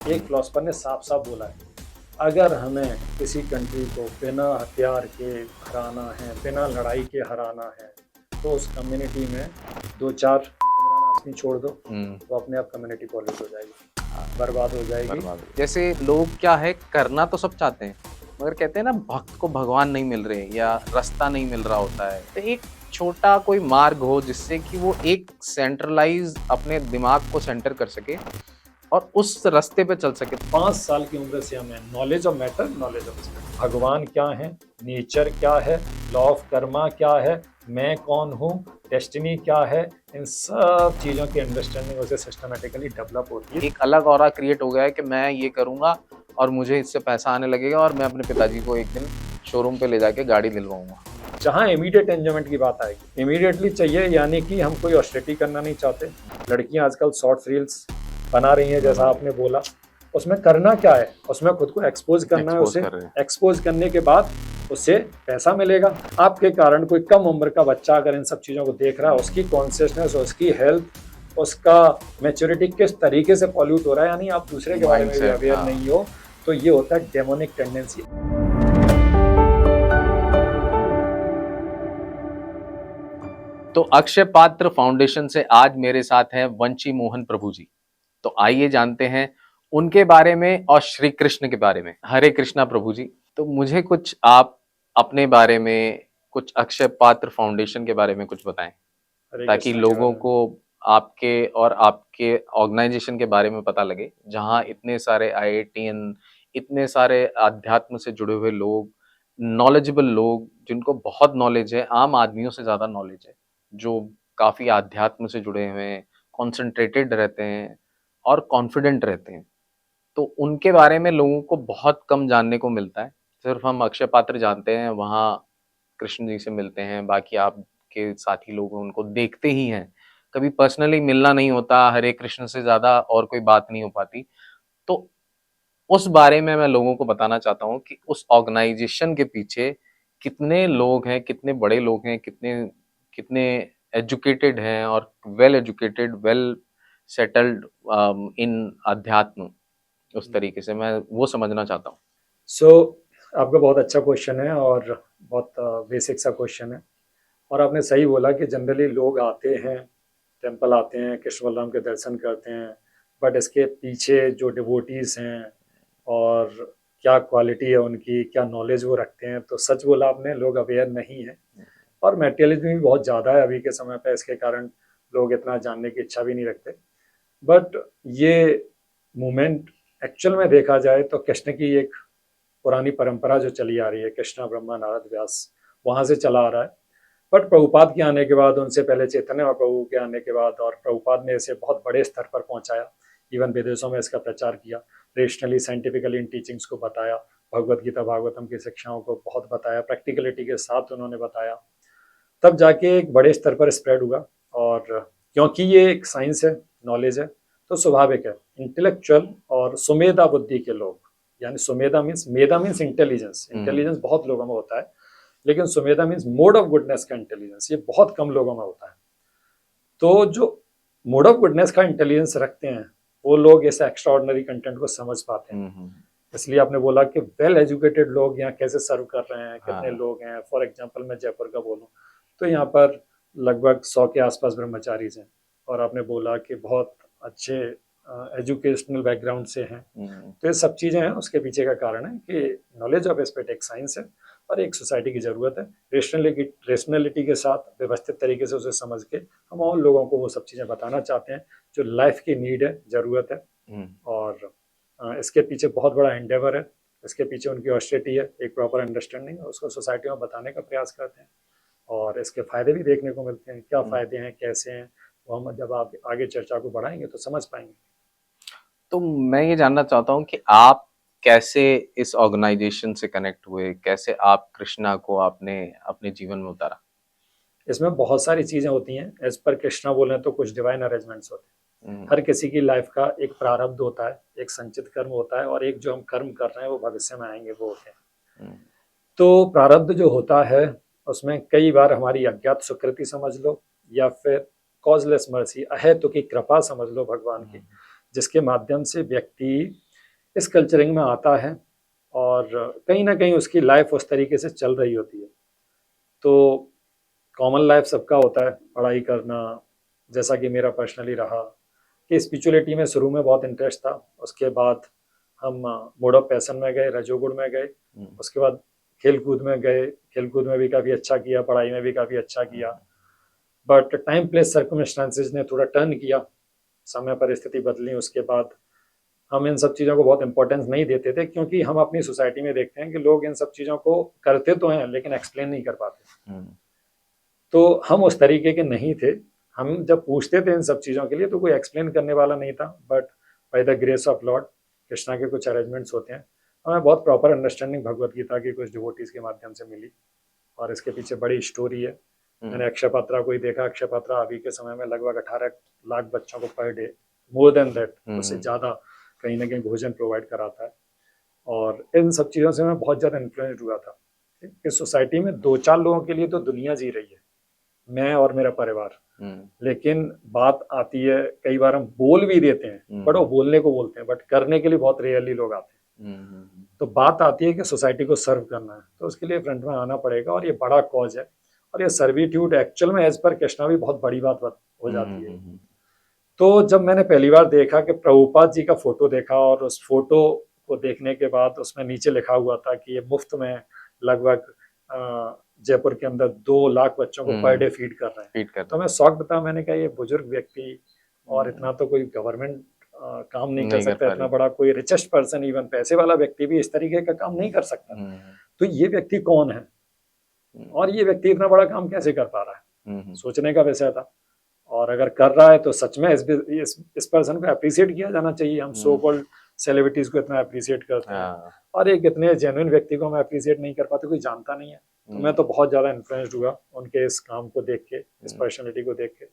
एक फिलोसफर ने साफ साफ बोला है, अगर हमें किसी कंट्री को बिना हथियार के हराना है, बिना लड़ाई के हराना है, तो उस कम्युनिटी में दो चार आदमी छोड़ दो, तो अपने आप कम्युनिटी पॉल्यूट हो जाएगी, बर्बाद हो जाएगी। जैसे लोग क्या है, करना तो सब चाहते हैं, मगर कहते हैं ना, भक्त को भगवान नहीं मिल रहे या रास्ता नहीं मिल रहा होता है। तो एक छोटा कोई मार्ग हो जिससे कि वो एक सेंट्रलाइज अपने दिमाग को सेंटर कर सके और उस रास्ते पे चल सके। 5 साल की उम्र से हमें knowledge of matter, knowledge of spirit, भगवान क्या है, नेचर क्या है, लॉ ऑफ कर्मा क्या है, मैं कौन हूँ, डेस्टिनी क्या है, इन सब चीज़ों की अंडरस्टैंडिंग उसे सिस्टमेटिकली डेवलप होती है। एक अलग ऑरा क्रिएट हो गया है कि मैं ये करूंगा और मुझे इससे पैसा आने लगेगा और मैं अपने पिताजी को एक दिन शोरूम पे ले जाके गाड़ी दिलवाऊंगा। जहाँ इमीडिएट एंजॉयमेंट की बात आएगी, इमीडिएटली चाहिए, यानी कि हम कोई ऑस्टेरिटी करना नहीं चाहते। लड़कियां आजकल शॉर्ट रील्स बना रही हैं, जैसा आपने बोला, उसमें करना क्या है, उसमें खुद को एक्सपोज करना है, उसे एक्सपोज करने के बाद उससे पैसा मिलेगा। आपके कारण कोई कम उम्र का बच्चा अगर इन सब चीज़ों को देख रहा है, उसकी कॉन्शियसनेस, उसकी हेल्थ, उसका मैच्योरिटी किस तरीके से पॉल्यूट हो रहा है, यानी आप दूसरे के बारे में भी अवेयर नहीं हो, तो ये होता है डेमोनिक टेंडेंसी। तो अक्षय पात्र फाउंडेशन से आज मेरे साथ हैं वंशी मोहन प्रभु जी। तो आइए जानते हैं उनके बारे में और श्री कृष्ण के बारे में। हरे कृष्णा प्रभु जी। तो मुझे कुछ आप अपने बारे में, कुछ अक्षय पात्र फाउंडेशन के बारे में कुछ बताएं, ताकि लोगों को आपके और आपके ऑर्गेनाइजेशन के बारे में पता लगे, जहां इतने सारे आईआईटीएन, इतने सारे अध्यात्म से जुड़े हुए लोग, नॉलेजेबल लोग, जिनको बहुत नॉलेज है, आम आदमियों से ज्यादा नॉलेज है, जो काफी अध्यात्म से जुड़े हुए हैं, कॉन्सेंट्रेटेड रहते हैं और कॉन्फिडेंट रहते हैं। तो उनके बारे में लोगों को बहुत कम जानने को मिलता है। सिर्फ हम अक्षय पात्र जानते हैं, वहाँ कृष्ण जी से मिलते हैं, बाकी आपके साथी लोग उनको देखते ही हैं, कभी पर्सनली मिलना नहीं होता। हरे कृष्ण से ज्यादा और कोई बात नहीं हो पाती। तो उस बारे में मैं लोगों को बताना चाहता हूँ कि उस ऑर्गेनाइजेशन के पीछे कितने लोग हैं, कितने बड़े लोग हैं, कितने कितने एजुकेटेड हैं और well educated, well settled in अध्यात्म। उस तरीके से मैं वो समझना चाहता हूँ। आपका बहुत अच्छा क्वेश्चन है और बहुत बेसिक सा क्वेश्चन है। और आपने सही बोला कि जनरली लोग आते हैं, टेंपल आते हैं, कृष्ण बलराम के दर्शन करते हैं, बट इसके पीछे जो डिवोटीज हैं और क्या क्वालिटी है उनकी, क्या नॉलेज वो रखते हैं, तो सच बोला आपने, लोग अवेयर नहीं है। और मेटेरियलिज्म भी बहुत ज़्यादा है अभी के समय पे, इसके कारण लोग इतना जानने की इच्छा भी नहीं रखते। बट ये मूवमेंट एक्चुअल में देखा जाए तो कृष्ण की एक पुरानी परंपरा जो चली आ रही है, कृष्णा ब्रह्मा नारद व्यास, वहाँ से चला आ रहा है। बट प्रभुपाद के आने के बाद, उनसे पहले चैतन्य महाप्रभु के आने के बाद, और प्रभुपाद ने इसे बहुत बड़े स्तर पर पहुंचाया, इवन विदेशों में इसका प्रचार किया, रेशनली साइंटिफिकली इन टीचिंग्स को बताया, भगवत गीता भागवतम की शिक्षाओं को बहुत बताया, प्रैक्टिकलिटी के साथ उन्होंने बताया, तब जाके एक बड़े स्तर पर स्प्रेड हुआ। और क्योंकि ये एक साइंस है, नॉलेज है, तो स्वाभाविक है इंटेलेक्चुअल और सुमेधा बुद्धि के लोग, यानी सुमेधा मीन्स, मेधा मीन्स इंटेलिजेंस, इंटेलिजेंस बहुत लोगों में होता है, लेकिन Sumedha means mode of goodness का इंटेलिजेंस, ये बहुत कम लोगों में होता है। तो जो मोड ऑफ गुडनेस का इंटेलिजेंस रखते हैं, वो लोग ऐसे एक्स्ट्रा ऑर्डिनरी कंटेंट को समझ पाते हैं। इसलिए आपने बोला कि वेल एजुकेटेड लोग यहाँ कैसे सर्व कर रहे हैं, कितने लोग हैं। फॉर एग्जांपल मैं जयपुर का बोलूँ तो यहाँ पर लगभग 100 के आसपास ब्रह्मचारी हैं, और आपने बोला कि बहुत अच्छे एजुकेशनल बैकग्राउंड से हैं। तो ये सब चीज़ें हैं, उसके पीछे का कारण है कि नॉलेज ऑफ एस्पेक्ट एक साइंस है और एक सोसाइटी की ज़रूरत है। रेशनलिटी के साथ व्यवस्थित तरीके से उसे समझ के हम और लोगों को वो सब चीज़ें बताना चाहते हैं जो लाइफ की नीड है, ज़रूरत है। और इसके पीछे बहुत बड़ा एंडेवर है, इसके पीछे उनकी ऑस्टेरिटी है, एक प्रॉपर अंडरस्टैंडिंग है, उसको सोसाइटी में बताने का प्रयास करते हैं, और इसके फ़ायदे भी देखने को मिलते हैं। क्या फ़ायदे हैं, कैसे हैं, वो हम जब आप आगे चर्चा को बढ़ाएंगे तो समझ पाएंगे। तो मैं ये जानना चाहता हूँ कि आप कैसे इस ऑर्गेनाइजेशन से कनेक्ट हुए, कैसे आप कृष्णा को आपने अपने जीवन में उतारा? इसमें बहुत सारी चीज़ें होती हैं। एज पर कृष्णा बोले तो कुछ डिवाइन अरेंजमेंट्स होते हैं। हर किसी की लाइफ का एक प्रारब्ध होता है, एक संचित कर्म होता है, और एक जो हम कर्म कर रहे हैं वो भविष्य में आएंगे, वो होते हैं। तो प्रारब्ध जो होता है उसमें कई बार हमारी अज्ञात सुकृति समझ लो, या फिर कॉजलेस मर्सी, अहेतु की कृपा समझ लो भगवान की, जिसके माध्यम से व्यक्ति इस कल्चरिंग में आता है और कहीं ना कहीं उसकी लाइफ उस तरीके से चल रही होती है। तो कॉमन लाइफ सबका होता है, पढ़ाई करना, जैसा कि मेरा पर्सनली रहा कि स्पिरिचुअलिटी में शुरू में बहुत इंटरेस्ट था। उसके बाद हम मोड ऑफ पैशन में गए, रजोगुण में गए, उसके बाद खेल कूद में गए, खेल कूद में भी काफ़ी अच्छा किया, पढ़ाई में भी काफ़ी अच्छा किया। बट टाइम प्लेस सर्कमस्टांसेस ने थोड़ा टर्न किया, समय परिस्थिति बदली, उसके बाद हम इन सब चीज़ों को बहुत इंपॉर्टेंस नहीं देते थे, क्योंकि हम अपनी सोसाइटी में देखते हैं कि लोग इन सब चीज़ों को करते तो हैं लेकिन एक्सप्लेन नहीं कर पाते। तो हम उस तरीके के नहीं थे। हम जब पूछते थे इन सब चीज़ों के लिए तो कोई एक्सप्लेन करने वाला नहीं था। But by the grace of Lord, Krishna के कुछ अरेंजमेंट्स होते हैं, हमें बहुत प्रॉपर अंडरस्टैंडिंग भगवत गीता की कुछ डिवोटीज के माध्यम से मिली और इसके पीछे बड़ी स्टोरी है। मैंने अक्षय पात्रा को ही देखा। अक्षय पात्रा अभी के समय में लगभग 18 लाख बच्चों को per day, more than that, उससे ज़्यादा कहीं ना कहीं भोजन प्रोवाइड कराता है। और इन सब चीज़ों से मैं बहुत ज़्यादा इन्फ्लुएंस्ड हुआ था। इस सोसाइटी में 2-4 लोगों के लिए तो दुनिया जी रही है, मैं और मेरा परिवार। लेकिन बात आती है, कई बार हम बोल भी देते हैं, बट वो बोलने को बोलते हैं, बट करने के लिए बहुत रेयरली लोग आते हैं। तो बात आती है कि सोसाइटी को सर्व करना है, तो उसके लिए फ्रंट में आना पड़ेगा और ये बड़ा कॉज है। और ये सर्विट्यूड एक्चुअल में एज पर कृष्णा भी बहुत बड़ी बात हो जाती है। तो जब मैंने पहली बार देखा कि प्रभुपाद जी का फोटो देखा और उस फोटो को देखने के बाद उसमें नीचे लिखा हुआ था कि ये मुफ्त में लगभग जयपुर के अंदर 2 लाख बच्चों को पर डे फीड कर रहे हैं, तो मैं शॉक्ड था। मैंने कहा ये बुजुर्ग व्यक्ति, और इतना तो कोई गवर्नमेंट काम नहीं कर सकता, इतना बड़ा कोई रिचेस्ट पर्सन, इवन पैसे वाला व्यक्ति भी इस तरीके का काम नहीं कर सकता। तो ये व्यक्ति कौन है और ये व्यक्ति इतना बड़ा काम कैसे कर पा रहा है, सोचने का विषय था। और अगर कर रहा है तो सच में इस पर्सन को अप्रिशिएट किया जाना चाहिए। हम सो कॉल्ड सेलिब्रिटीज को इतना अप्रिशिएट करते हैं और एक इतने जेन्युइन व्यक्ति को हम अप्रिशिएट नहीं कर पाते, कोई जानता नहीं है। तो मैं तो बहुत ज्यादा इन्फ्लुएंस्ड हुआ उनके इस काम को देख के, इस पर्सनैलिटी को देख के।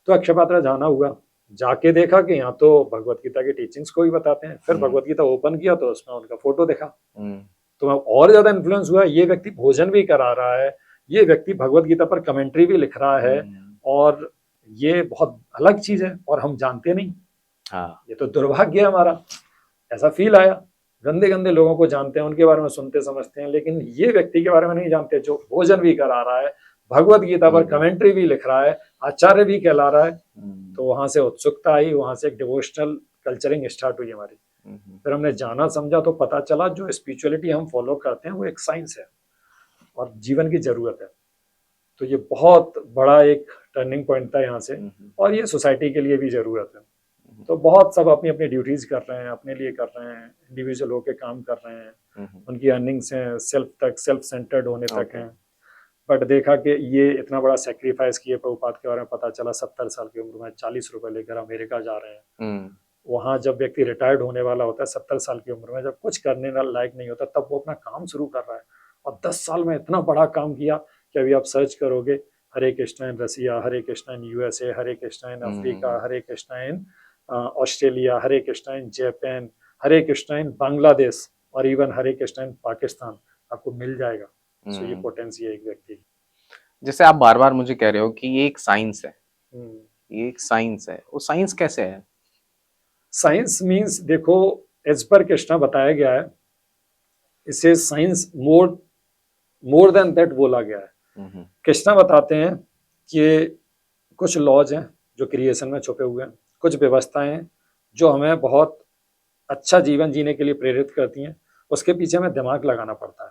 तो अक्षय पात्रा जाना हुआ, जाके देखा कि यहाँ तो भगवत गीता की टीचिंग्स को ही बताते हैं। फिर भगवत गीता ओपन किया तो उसमें उनका फोटो देखा, तो मैं और ज्यादा इन्फ्लुएंस हुआ। ये व्यक्ति भोजन भी करा रहा है, ये व्यक्ति भगवत गीता पर कमेंट्री भी लिख रहा है, और ये बहुत अलग चीज है और हम जानते नहीं। ये तो दुर्भाग्य है हमारा, ऐसा फील आया। गंदे गंदे लोगों को जानते हैं, उनके बारे में सुनते समझते हैं, लेकिन ये व्यक्ति के बारे में नहीं जानते जो भोजन भी करा रहा है, भगवत गीता पर कमेंट्री भी लिख रहा है, आचार्य भी कहला रहा है। तो वहां से उत्सुकता आई, वहां से एक डिवोशनल कल्चरिंग स्टार्ट हुई हमारी। फिर हमने जाना समझा तो पता चला जो स्पिरिचुअलिटी हम फॉलो करते हैं वो एक साइंस है और जीवन की जरूरत है। तो ये बहुत बड़ा एक टर्निंग पॉइंट था यहाँ से, और ये सोसाइटी के लिए भी जरूरत है। तो बहुत सब अपनी अपनी ड्यूटीज कर रहे हैं, अपने लिए कर रहे हैं, इंडिविजुअल होके काम कर रहे हैं, उनकी अर्निंग्स हैं सेल्फ सेंटर्ड होने तक हैं। बट देखा कि ये इतना बड़ा सेक्रीफाइस किए प्रभुपाद के बारे में पता चला। 70 साल की उम्र में 40 रुपए लेकर अमेरिका जा रहे हैं। वहाँ जब व्यक्ति रिटायर्ड होने वाला होता है 70 साल की उम्र में, जब कुछ करने लायक नहीं होता, तब वो अपना काम शुरू कर रहा है। और 10 साल में इतना बड़ा काम किया कि अभी आप सर्च करोगे, Hare Krishna in Russia, Hare Krishna in USA, Hare Krishna in Africa, Hare Krishna in Australia, Hare Krishna in Japan, Hare Krishna in Bangladesh, और इवन हरे कृष्णा इन पाकिस्तान आपको मिल जाएगा। सो ये पोटेंशियल है एक व्यक्ति। जैसे आप बार बार मुझे कह रहे हो कि ये एक साइंस है, ये एक साइंस है, वो साइंस कैसे है? साइंस मीन्स देखो, एज पर कृष्णा बताया गया है, इसे साइंस मोर देन दैट बोला गया है। कृष्णा बताते हैं कि कुछ लॉज हैं जो क्रिएशन में छुपे हुए हैं, कुछ व्यवस्थाएं हैं जो हमें बहुत अच्छा जीवन जीने के लिए प्रेरित करती हैं। उसके पीछे हमें दिमाग लगाना पड़ता है,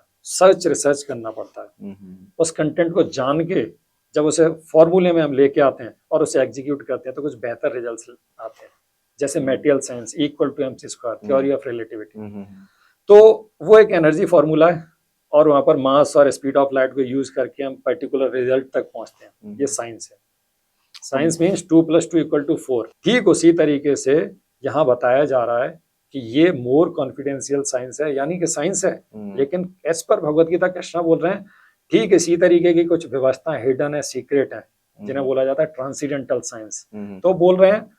रिसर्च करना पड़ता है। उस कंटेंट को जान के जब उसे फॉर्मूले में हम लेके आते हैं और उसे एग्जीक्यूट करते हैं तो कुछ बेहतर रिजल्ट्स आते हैं। जैसे material science equal to MC square, theory of relativity. तो वो एक एनर्जी फॉर्मूला है और वहां पर मास और स्पीड ऑफ लाइट को यूज करके हम पर्टिकुलर रिजल्ट तक पहुंचते हैं। ये साइंस है। Science means 2 + 2 = 4। ठीक उसी तरीके से यहाँ बताया जा रहा है कि ये मोर कॉन्फिडेंशियल साइंस है, यानी कि साइंस है लेकिन एज पर भगवत गीता कृष्णा बोल रहे हैं ठीक इसी तरीके की कुछ व्यवस्थाएं हिडन है, सीक्रेट है, जिन्हें बोला जाता है ट्रांसीडेंटल साइंस। तो बोल रहे हैं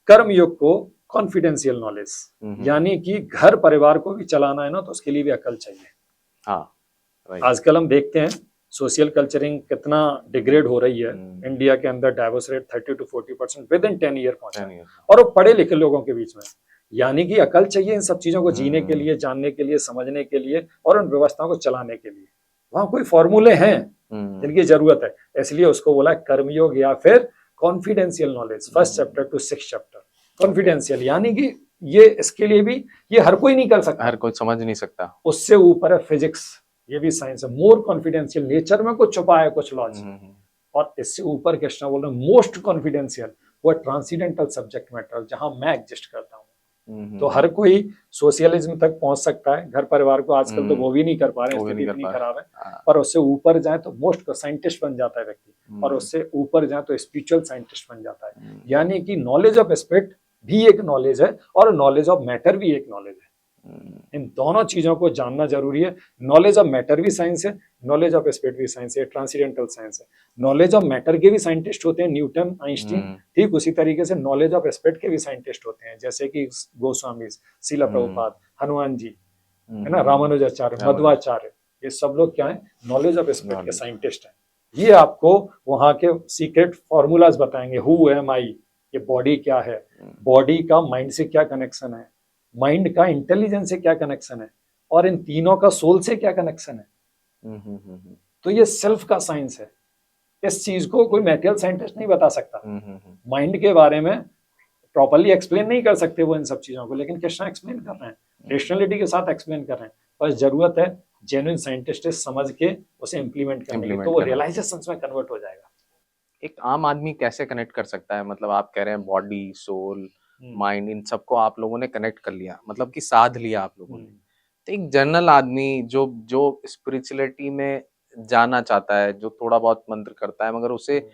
कर्म योग को कॉन्फिडेंशियल नॉलेज, यानी कि घर परिवार को भी चलाना है ना तो उसके लिए भी अकल चाहिए। आजकल हम देखते हैं सोशल कल्चरिंग कितना डिग्रेड हो रही है। इंडिया के अंदर divorce rate 30 to 40% with in 10 year पहुंचा है, और वो पढ़े लिखे लोगों के बीच में। यानी कि अकल चाहिए इन सब चीजों को जीने के लिए, जानने के लिए, समझने के लिए और उन व्यवस्थाओं को चलाने के लिए। वहां कोई फॉर्मूले हैं जिनकी जरूरत है, इसलिए उसको बोला कर्मयोग या फिर confidential knowledge, 1st chapter to 6th chapter confidential. यानी कि ये इसके लिए भी ये हर कोई नहीं कर सकता, हर कोई समझ नहीं सकता। उससे ऊपर है फिजिक्स, ये भी साइंस है, मोर कॉन्फिडेंशियल, नेचर में कुछ छुपा है, कुछ लॉज। और इससे ऊपर कृष्णा बोल रहे हैं मोस्ट कॉन्फिडेंशियल, वो ट्रांसीडेंटल सब्जेक्ट मैटर, जहां मैं एग्जिस्ट करता हूँ। तो हर कोई सोशलिज्म तक पहुंच सकता है, घर परिवार को आजकल तो वो भी नहीं कर पा रहे, स्थिति इतनी खराब है। पर उससे ऊपर जाए तो मोस्ट साइंटिस्ट बन जाता है व्यक्ति, और उससे ऊपर जाए तो स्पिरिचुअल साइंटिस्ट बन जाता है। यानी कि नॉलेज ऑफ स्पिरिट भी एक नॉलेज है और नॉलेज ऑफ मैटर भी एक नॉलेज है। इन दोनों चीजों को जानना जरूरी है। नॉलेज ऑफ मैटर भी साइंस है, नॉलेज ऑफ स्पिरिट भी साइंस है, ट्रांसीडेंटल साइंस है। नॉलेज ऑफ मैटर के भी साइंटिस्ट होते हैं, न्यूटन, आइंस्टीन। ठीक उसी तरीके से नॉलेज ऑफ स्पिरिट के भी साइंटिस्ट होते हैं, जैसे कि गोस्वामी, शीला प्रभुपाद, हनुमान जी, है ना, रामानुजाचार्य, मध्वाचार्य, ये सब लोग क्या है, नॉलेज ऑफ स्पिरिट के साइंटिस्ट हैं। ये आपको वहां के सीक्रेट फॉर्मूलाज बताएंगे, हु एम आई, ये बॉडी क्या है, बॉडी का माइंड से क्या कनेक्शन है, माइंड का इंटेलिजेंस से क्या कनेक्शन है, और इन तीनों का सोल से क्या कनेक्शन है। तो ये सेल्फ का साइंस है। इस चीज को कोई मेटेरियल साइंटिस्ट नहीं बता सकता। माइंड के बारे में प्रॉपर्ली एक्सप्लेन नहीं कर सकते वो इन सब चीजों को, लेकिन कृष्णा एक्सप्लेन कर रहे हैं, रेशनलिटी के साथ एक्सप्लेन कर रहे हैं। बस जरूरत है जेन्युइन साइंटिस्ट समझ के उसे इम्प्लीमेंट करने की, तो वो रियलाइजेशंस में कन्वर्ट हो जाएगा। एक आम आदमी कैसे कनेक्ट कर सकता है? मतलब आप कह रहे हैं बॉडी, सोल, माइंड, इन सबको आप लोगों ने कनेक्ट कर लिया, मतलब कि साध लिया आप लोगों ने। तो एक जनरल आदमी जो स्पिरिचुअलिटी में जाना चाहता है, जो थोड़ा बहुत मंत्र करता है, मगर उसे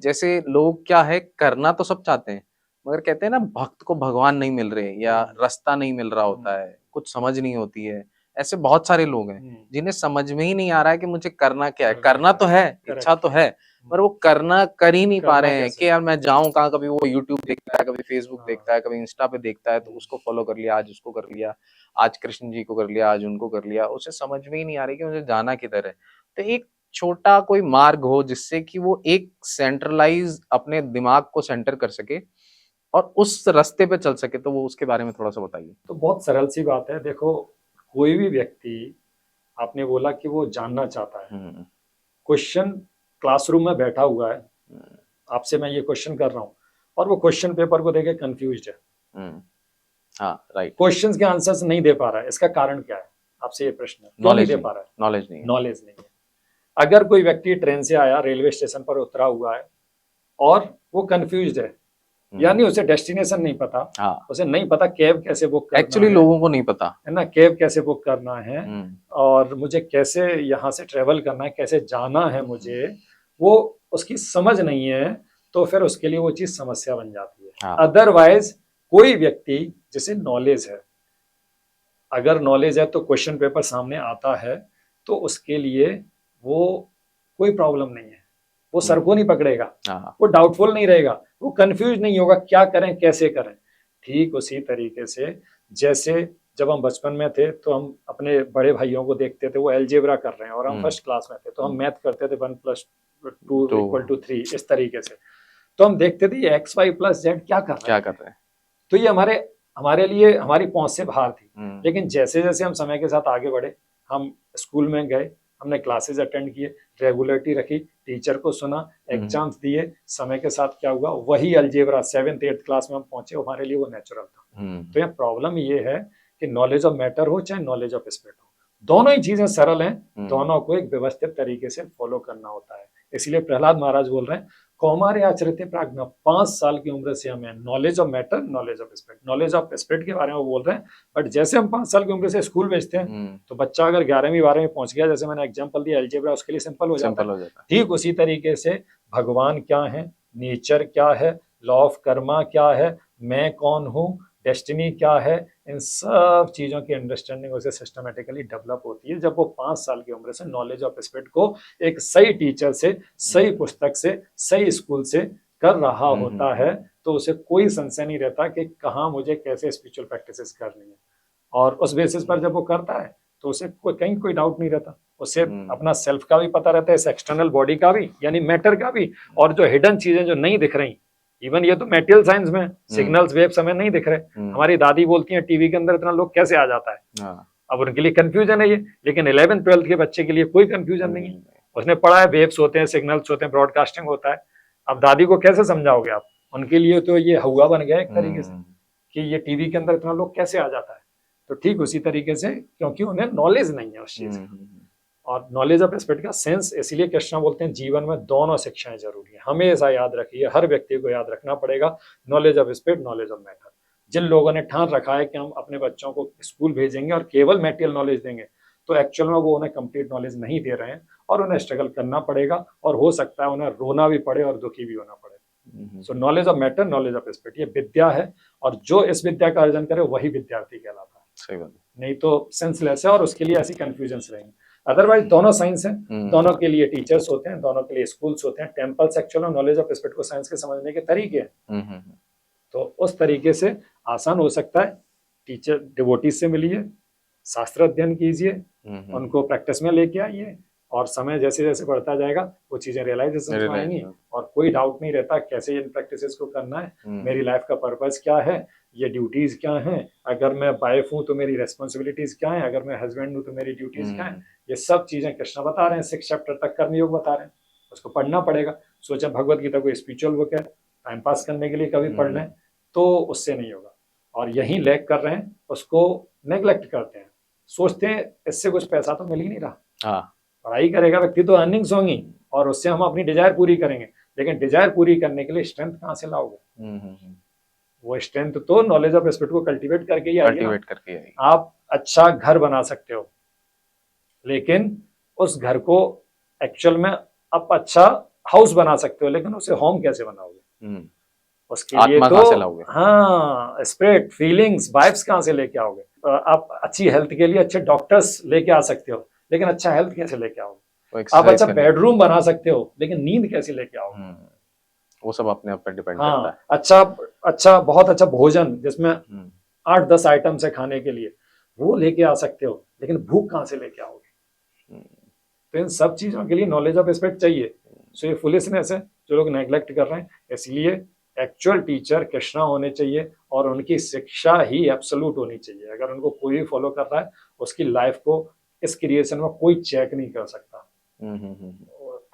जैसे लोग क्या है, करना तो सब चाहते हैं, मगर कहते हैं ना, भक्त को भगवान नहीं मिल रहे, या रास्ता नहीं मिल रहा होता है, कुछ समझ नहीं होती है। ऐसे बहुत सारे लोग हैं जिन्हें समझ में ही नहीं आ रहा है कि मुझे करना क्या है। करना तो है, इच्छा तो है, पर वो कर ही नहीं पा रहे हैं कि यार मैं जाऊं कहाँ। कभी वो यूट्यूब देखता है, कभी फेसबुक देखता है, कभी इंस्टा पे देखता है, तो उसको फॉलो कर लिया, आज उसको कर लिया, आज कृष्ण जी को कर लिया, आज उनको कर लिया। उसे समझ में ही नहीं आ रही कि मुझे जाना किधर है। तो एक छोटा कोई मार्ग हो जिससे कि वो एक सेंट्रलाइज अपने दिमाग को सेंटर कर सके और उस रास्ते पे चल सके, तो वो उसके बारे में थोड़ा सा बताइए। तो बहुत सरल सी बात है। देखो, कोई भी व्यक्ति, आपने बोला कि वो जानना चाहता है, क्वेश्चन क्लासरूम में बैठा हुआ है, आपसे मैं ये क्वेश्चन कर रहा हूँ, और वो क्वेश्चन पेपर को देखे कंफ्यूज्ड है, हाँ, राइट, क्वेश्चंस के आंसर्स नहीं दे पा रहा है। इसका कारण क्या है? आपसे ये प्रश्न है, क्यों नहीं दे पा रहा है? नॉलेज नहीं है। अगर कोई व्यक्ति ट्रेन से आया, रेलवे स्टेशन पर उतरा हुआ है और वो कंफ्यूज्ड है, यानी उसे डेस्टिनेशन नहीं पता, उसे नहीं पता कैब कैसे बुक करना है। एक्चुअली लोगों को नहीं पता है ना, कैब कैसे बुक करना है और मुझे कैसे यहाँ से ट्रेवल करना है, कैसे जाना है मुझे, वो उसकी समझ नहीं है, तो फिर उसके लिए वो चीज समस्या बन जाती है। अदरवाइज कोई व्यक्ति जिसे नॉलेज है, अगर नॉलेज है तो क्वेश्चन पेपर सामने आता है, तो उसके लिए वो कोई प्रॉब्लम नहीं है, वो सर को नहीं पकड़ेगा, वो डाउटफुल नहीं रहेगा, वो कंफ्यूज नहीं होगा क्या करें कैसे करें। ठीक उसी तरीके से जैसे जब हम बचपन में थे तो हम अपने बड़े भाइयों को देखते थे, वो अलजेब्रा कर रहे हैं और हम फर्स्ट क्लास में थे, तो हम मैथ करते थे 1+2 = 3, इस तरीके से। तो हम देखते थे ये XY + Z क्या कर रहे हैं, तो ये हमारे लिए हमारी पहुंच से बाहर थी। लेकिन जैसे जैसे हम समय के साथ आगे बढ़े, हम स्कूल में गए, हमने क्लासेस अटेंड किए, रेगुलरिटी रखी, टीचर को सुना, एग्जाम्स दिए, समय के साथ क्या हुआ, वही अलजेब्रा 7th 8th क्लास में हम पहुंचे, हमारे लिए वो नेचुरल था। तो यह प्रॉब्लम ये है कि नॉलेज ऑफ मैटर हो चाहे नॉलेज ऑफ स्पिरिट हो, दोनों ही चीजें सरल हैं, दोनों को एक व्यवस्थित तरीके से फॉलो करना होता है। इसलिए प्रहलाद महाराज बोल रहे हैं, कौमारे आचरते प्राज्ञा, 5 साल की उम्र से हमें knowledge of matter, knowledge of spirit, knowledge of spirit के बारे में वो बोल रहे हैं। बट जैसे हम 5 साल की उम्र से स्कूल भेजते हैं, तो बच्चा अगर 11वीं 12वीं पहुंच गया, जैसे मैंने एग्जांपल दिया अलजेब्रा, उसके लिए सिंपल हो जाता है। ठीक उसी तरीके से भगवान क्या है, नेचर क्या है, लॉ ऑफ कर्मा क्या है, मैं कौन हूँ, डेस्टिनी क्या है, इन सब चीजों की अंडरस्टैंडिंग उसे सिस्टमेटिकली डेवलप होती है जब वो 5 साल की उम्र से नॉलेज ऑफ स्पिरिट को एक सही टीचर से, सही पुस्तक से, सही स्कूल से कर रहा होता है। तो उसे कोई संशय नहीं रहता कि कहाँ मुझे कैसे स्पिरिचुअल प्रैक्टिसेस करनी है, और उस बेसिस पर जब वो करता है तो उसे कहीं कोई डाउट नहीं रहता। उसे अपना सेल्फ का भी पता रहता है, इस एक्सटर्नल बॉडी का भी, यानी मैटर का भी, और जो हिडन चीजें जो नहीं दिख रही इवन ये तो मेटेरियल साइंस में सिग्नल्स वेव्स हमें नहीं दिख रहे। हमारी दादी बोलती हैं टीवी के अंदर इतना लोग कैसे आ जाता है। अब उनके लिए कंफ्यूजन है ये, लेकिन 11th-12th के बच्चे के लिए कोई कंफ्यूजन नहीं है। उसने पढ़ा है वेव्स होते हैं, सिग्नल्स होते हैं, ब्रॉडकास्टिंग होता है। अब दादी को कैसे समझाओगे आप? उनके लिए तो ये हवा बन गया एक तरीके से कि ये टीवी के अंदर इतना लोग कैसे आ जाता है। तो ठीक उसी तरीके से, क्योंकि उन्हें नॉलेज नहीं है उस चीज का। और नॉलेज ऑफ एस्पेक्ट का सेंस, इसीलिए कृष्णा बोलते हैं जीवन में दोनों शिक्षाएं जरूरी है। हमेशा याद रखिए, हर व्यक्ति को याद रखना पड़ेगा, knowledge of aspect, knowledge of matter. जिन लोगों ने ठान रखा है कि हम अपने बच्चों को स्कूल भेजेंगे और केवल मेटेरियल नॉलेज देंगे, तो एक्चुअल में वो उन्हें कंप्लीट नॉलेज नहीं दे रहे हैं और उन्हें स्ट्रगल करना पड़ेगा, और हो सकता है उन्हें रोना भी पड़े और दुखी भी होना पड़े। सो knowledge of matter, knowledge of aspect, ये विद्या है, और जो इस विद्या का अर्जन करे वही विद्यार्थी कहलाता है। सही बात। नहीं तो सेंसलेस है, और उसके लिए ऐसी कंफ्यूजन्स रहेंगे। अदरवाइज दोनों साइंस हैं, दोनों के लिए टीचर्स होते हैं, दोनों के लिए स्कूल्स होते हैं। टेम्पल्स एक्चुअल में नॉलेज ऑफ एस्पेक्ट को साइंस के समझने के तरीके हैं। तो उस तरीके से आसान हो सकता है। टीचर डिवोटीज से मिलिए, शास्त्र अध्ययन कीजिए, उनको प्रैक्टिस में लेके आइए, और समय जैसे जैसे बढ़ता जाएगा वो चीजें रियलाइजेशन में आएंगी, और कोई डाउट नहीं रहता कैसे इन प्रैक्टिसेस को करना है, मेरी लाइफ का पर्पस क्या है, ये ड्यूटीज क्या हैं, अगर मैं वाइफ हूँ तो मेरी रेस्पॉन्सिबिलिटीज क्या है, अगर मैं हस्बैंड हूँ तो मेरी ड्यूटीज क्या है। ये सब चीजें कृष्ण बता रहे हैं, 6 चैप्टर तक कर्मयोग बता रहे हैं, उसको पढ़ना पड़ेगा। सोचा भगवत गीता कोई स्पिरिचुअल बुक है, टाइम पास करने के लिए कभी पढ़ लें तो उससे नहीं होगा। और यही लैग कर रहे हैं, उसको नेग्लेक्ट करते हैं, सोचते हैं इससे कुछ पैसा तो मिल ही नहीं रहा। पढ़ाई करेगा व्यक्ति तो अर्निंग्स होंगी, और उससे हम अपनी डिजायर पूरी करेंगे, लेकिन डिजायर पूरी करने के लिए स्ट्रेंथ कहाँ से लाओगे? वो स्ट्रेंथ तो नॉलेज ऑफ एस्पेक्ट को कल्टीवेट करके ही आएगी। आप अच्छा घर बना सकते हो, लेकिन उस घर को एक्चुअल में आप अच्छा हाउस बना सकते हो, लेकिन उसे होम कैसे बनाओगे? उसके लिए तो हाँ, स्पिरिट, फीलिंग्स, वाइब्स कहाँ से लेके आओगे? आप अच्छी हेल्थ के लिए अच्छे डॉक्टर्स लेके आ सकते हो, लेकिन अच्छा हेल्थ कैसे लेके आओगे? आप अच्छा बेडरूम बना सकते हो, लेकिन नींद कैसे लेके आओगे? वो सब अपने आप पर डिपेंड करता है। अच्छा बहुत अच्छा भोजन जिसमें 8-10 आइटम्स है खाने के लिए, वो लेके आ सकते हो, लेकिन भूख कहाँ से लेके आओगे? तो इन सब चीजों के लिए नॉलेज ऑफ एस्पेक्ट चाहिए। सो ये फुलिशनेस है जो लोग नेग्लेक्ट कर रहे हैं। इसलिए एक्चुअल टीचर कृष्णा होने चाहिए, और उनकी शिक्षा ही एब्सोल्यूट होनी चाहिए। अगर उनको कोई भी फॉलो कर रहा है, उसकी लाइफ को इस क्रिएशन में कोई चेक नहीं कर सकता।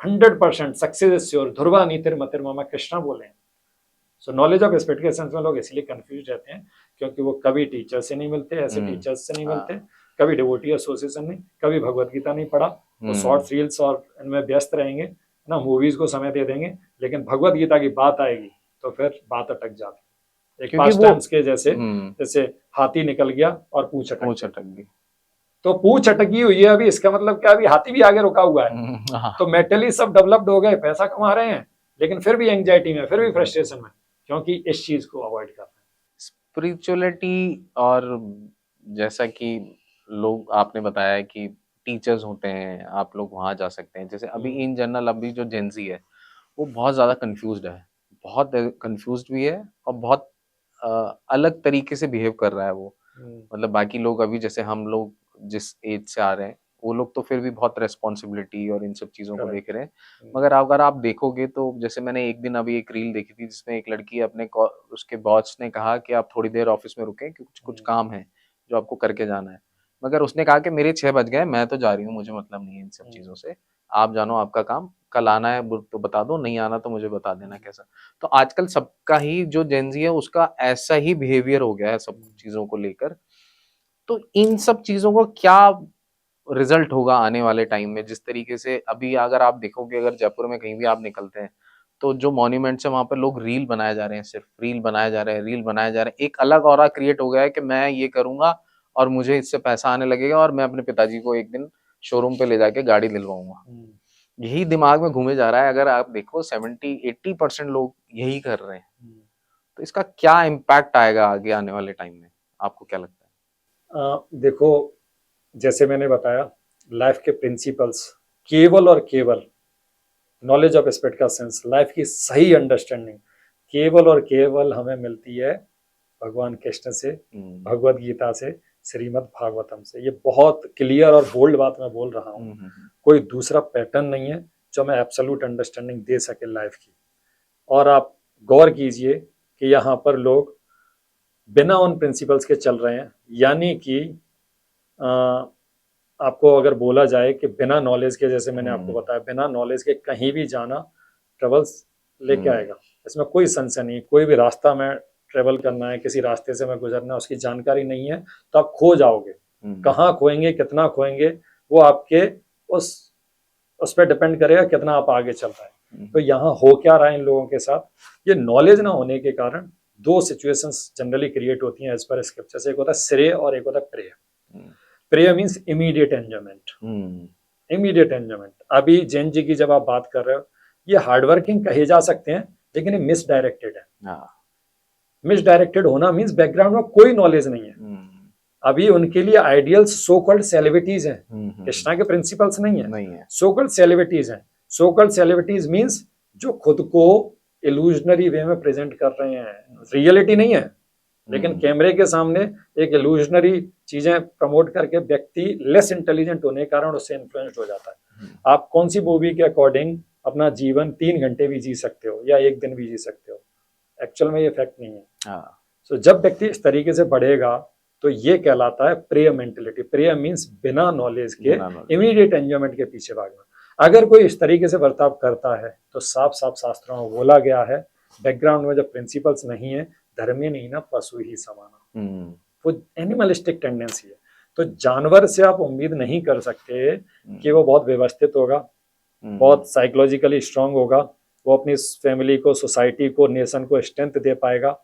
100% सक्सेस श्योर, ध्रुवा नीतिर मतिर्ममा, कृष्णा बोले। सो नॉलेज ऑफ एस्पेक्ट के सेंस में लोग इसलिए कंफ्यूज रहते हैं क्योंकि वो कभी टीचर से नहीं मिलते, ऐसे टीचर्स से नहीं मिलते, कभी डिवोटी एसोसिएशन नहीं, कभी भगवत गीता नहीं पढ़ा, तो शॉर्ट्स रील्स और इनमें व्यस्त रहेंगे ना, मूवीज को समय दे देंगे, लेकिन भगवत गीता की बात आएगी तो फिर बात अटक जाती है। एक पास्ट टेंस के जैसे हाथी निकल गया और पूंछ अटक गई। तो पूंछ अटकी हुई है अभी, इसका मतलब क्या, अभी हाथी भी आगे रुका हुआ है। तो मेंटली सब डेवलप्ड हो गए, पैसा कमा रहे हैं, लेकिन फिर भी एंजाइटी में, फिर भी फ्रस्ट्रेशन में, क्योंकि इस चीज को अवॉइड कर रहे हैं। स्पिरिचुअलिटी, और जैसा कि लोग, आपने बताया कि टीचर्स होते हैं, आप लोग वहां जा सकते हैं। जैसे अभी इन जनरल अभी जो जेनजी है वो बहुत ज्यादा कंफ्यूज्ड है, बहुत कंफ्यूज्ड भी है, और बहुत अलग तरीके से बिहेव कर रहा है वो। मतलब बाकी लोग अभी जैसे हम लोग जिस एज से आ रहे हैं, वो लोग तो फिर भी बहुत रेस्पॉन्सिबिलिटी और इन सब चीजों को देख रहे हैं। मगर अगर आप देखोगे तो जैसे मैंने एक दिन अभी एक रील देखी थी जिसमें एक लड़की अपने उसके बॉस ने कहा कि आप थोड़ी देर ऑफिस में रुके, क्योंकि कुछ काम है जो आपको करके जाना है। मगर उसने कहा कि मेरे 6 बज गए, मैं तो जा रही हूँ, मुझे मतलब नहीं है इन सब चीजों से, आप जानो, आपका काम, कल आना है तो बता दो, नहीं आना तो मुझे बता देना कैसा। तो आजकल सबका ही जो जेनजी है उसका ऐसा ही बिहेवियर हो गया है सब चीजों को लेकर। तो इन सब चीजों को क्या रिजल्ट होगा आने वाले टाइम में? जिस तरीके से अभी अगर आप देखोगे, अगर जयपुर में कहीं भी आप निकलते हैं तो जो मॉन्यूमेंट्स है वहां पर लोग रील बनाए जा रहे हैं, सिर्फ रील बनाए जा रहे हैं, रील बनाए जा रहे हैं। एक अलग ऑरा क्रिएट हो गया है कि मैं ये करूंगा और मुझे इससे पैसा आने लगेगा, और मैं अपने पिताजी को एक दिन शोरूम पे ले जाके गाड़ी दिलवाऊंगा। यही दिमाग में घूमे जा रहा है। अगर आप देखो 70-80% लोग यही कर रहे हैं। तो इसका क्या इम्पैक्ट आएगा आगे आने वाले टाइम में, आपको क्या लगता है? देखो, जैसे मैंने बताया, लाइफ के प्रिंसिपल्स केवल और केवल नॉलेज ऑफ एस्पेक्ट का सेंस, लाइफ की सही अंडरस्टैंडिंग केवल और केवल हमें मिलती है भगवान कृष्ण से, भगवत गीता से, श्रीमद् भागवतम से। ये बहुत क्लियर और बोल्ड बात मैं बोल रहा हूँ। कोई दूसरा पैटर्न नहीं है जो हमें एब्सोल्यूट अंडरस्टैंडिंग दे सके लाइफ की। और आप गौर कीजिए कि यहाँ पर लोग बिना उन प्रिंसिपल्स के चल रहे हैं, यानी कि आपको अगर बोला जाए कि बिना नॉलेज के, जैसे मैंने आपको बताया, बिना नॉलेज के कहीं भी जाना ट्रेवल्स लेके आएगा। इसमें कोई संशय नहीं। कोई भी रास्ता में ट्रेवल करना है, किसी रास्ते से मैं गुजरना है, उसकी जानकारी नहीं है तो आप खो जाओगे। कहाँ खोएंगे, कितना खोएंगे, वो आपके उस पर डिपेंड करेगा कितना आप आगे चल रहे हैं। तो यहाँ हो क्या रहा है इन लोगों के साथ, ये नॉलेज ना होने के कारण दो सिचुएशंस जनरली क्रिएट होती हैं एज पर स्क्रिप्चर। एक होता है श्रेय और एक होता है प्रेय। प्रेय means immediate enjoyment. Immediate enjoyment. अभी जैन जी की जब आप बात कर रहे हो, ये हार्डवर्किंग कहे जा सकते हैं, लेकिन ये मिसडायरेक्टेड है। मिसडायरेक्टेड होना मीन्स बैकग्राउंड में कोई नॉलेज नहीं है। अभी उनके लिए आइडियल्स सो कॉल्ड सेलिब्रिटीज हैं, कृष्णा के प्रिंसिपल्स नहीं है। सो कॉल्ड सेलिब्रिटीज हैं। सो कॉल्ड सेलिब्रिटीज मीन्स जो खुद को इल्यूजनरी वे में प्रेजेंट कर रहे हैं, रियलिटी नहीं है, लेकिन कैमरे के सामने एक इल्यूजनरी चीजें प्रमोट करके व्यक्ति लेस इंटेलिजेंट होने के कारण उससे इन्फ्लुएंस्ड हो जाता है। आप कौन सी मूवी के अकॉर्डिंग अपना जीवन 3 घंटे भी जी सकते हो या 1 दिन भी जी सकते हो, एक्चुअल में ये फैक्ट नहीं है। सो जब व्यक्ति इस तरीके से बढ़ेगा तो ये कहलाता है प्रेय मेंटेलिटी। प्रेय मीन्स बिना नॉलेज के इमीडिएट एंजॉयमेंट के पीछे भागना। अगर कोई इस तरीके से बर्ताव करता है तो साफ साफ शास्त्रों में बोला गया है, बैकग्राउंड में जब प्रिंसिपल्स नहीं है, धर्मी नहीं ना पशु ही समाना, वो एनिमलिस्टिक टेंडेंसी है। तो जानवर से आप उम्मीद नहीं कर सकते कि वो बहुत व्यवस्थित होगा, बहुत साइकोलॉजिकली स्ट्रांग होगा, वो अपनी फैमिली को, सोसाइटी को, नेशन को स्ट्रेंथ दे पाएगा।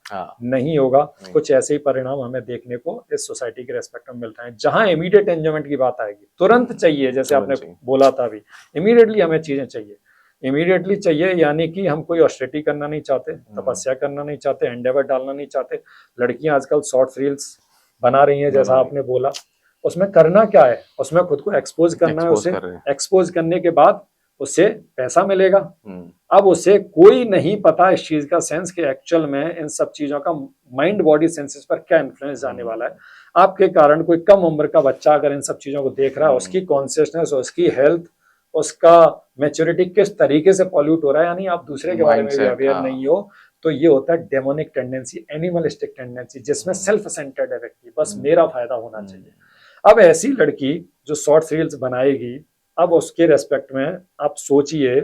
नहीं होगा। कुछ ऐसे ही परिणाम हमें देखने को इस सोसाइटी के रेस्पेक्ट में मिलता है। जहां इमीडिएट एंजॉयमेंट की बात आएगी, तुरंत चाहिए, जैसे आपने बोला था अभी, इमीडिएटली हमें चीजें चाहिए, इमीडिएटली चाहिए, यानी कि हम कोई ऑस्टेरिटी करना नहीं चाहते, तपस्या करना नहीं चाहते, एंडेवर डालना नहीं चाहते। लड़कियां आजकल शॉर्ट रील्स बना रही हैं, जैसा आपने बोला, उसमें करना क्या है, उसमें खुद को एक्सपोज करना है। उसे एक्सपोज करने के बाद उससे पैसा मिलेगा। अब उसे कोई नहीं पता इस चीज का सेंस कि एक्चुअल में इन सब चीजों का माइंड बॉडी सेंसेस पर क्या इन्फ्लुएंस जाने वाला है। आपके कारण कोई कम उम्र का बच्चा अगर इन सब चीजों को देख रहा है, उसकी कॉन्शियसनेस, उसकी हेल्थ, उसका मैच्योरिटी किस तरीके से पॉल्यूट हो रहा है, यानी आप दूसरे के बारे में भी अवेयर नहीं हो, तो ये होता है डेमोनिक टेंडेंसी, एनिमलिस्टिक टेंडेंसी, जिसमें सेल्फ सेंटर्ड है व्यक्ति, बस मेरा फायदा होना चाहिए। अब ऐसी लड़की जो शॉर्ट रील्स बनाएगी, अब उसके रेस्पेक्ट में आप सोचिए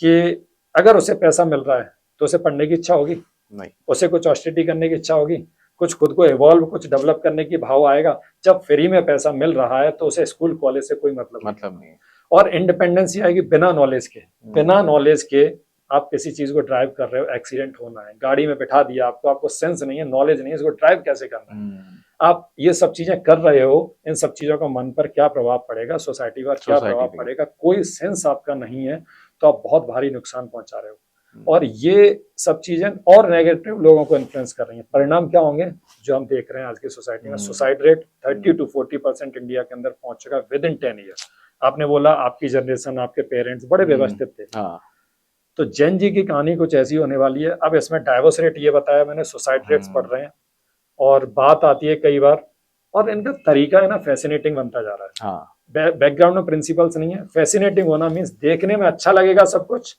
कि अगर उसे पैसा मिल रहा है तो उसे पढ़ने की इच्छा होगी नहीं, उसे कुछ ऑस्टेरिटी करने की इच्छा होगी, कुछ खुद को इवॉल्व, कुछ डेवलप करने की भाव आएगा। जब फ्री में पैसा मिल रहा है तो उसे स्कूल कॉलेज से कोई मतलब नहीं है। और इंडिपेंडेंसी आएगी बिना नॉलेज के। बिना नॉलेज के आप किसी चीज को ड्राइव कर रहे हो, एक्सीडेंट होना है, गाड़ी में बिठा दिया आपको, आपको सेंस नहीं है, नॉलेज नहीं है, इसको ड्राइव कैसे करना है, आप ये सब चीजें कर रहे हो, इन सब चीजों का मन पर क्या प्रभाव पड़ेगा, सोसाइटी पर क्या प्रभाव पड़ेगा, कोई सेंस आपका नहीं है, तो आप बहुत भारी नुकसान पहुंचा रहे हो। और ये सब चीजें और नेगेटिव लोगों को इन्फ्लुएंस कर रही हैं। परिणाम क्या होंगे जो हम देख रहे हैं आज की सोसाइटी में? सुसाइड रेट 30 to 40% इंडिया के अंदर पहुंच चुका है विद इन 10 ईयर्स। आपने बोला आपकी जनरेशन, आपके पेरेंट्स बड़े व्यवस्थित थे, तो जैन जी की कहानी कुछ ऐसी होने वाली है। अब इसमें डाइवोर्स रेट ये बताया मैंने, सुसाइड रेट्स बढ़ रहे हैं, और बात आती है कई बार, और इनका तरीका है ना फैसिनेटिंग बनता जा रहा है। बैकग्राउंड में प्रिंसिपल्स नहीं है। फैसिनेटिंग होना मीन्स देखने में अच्छा लगेगा सब कुछ,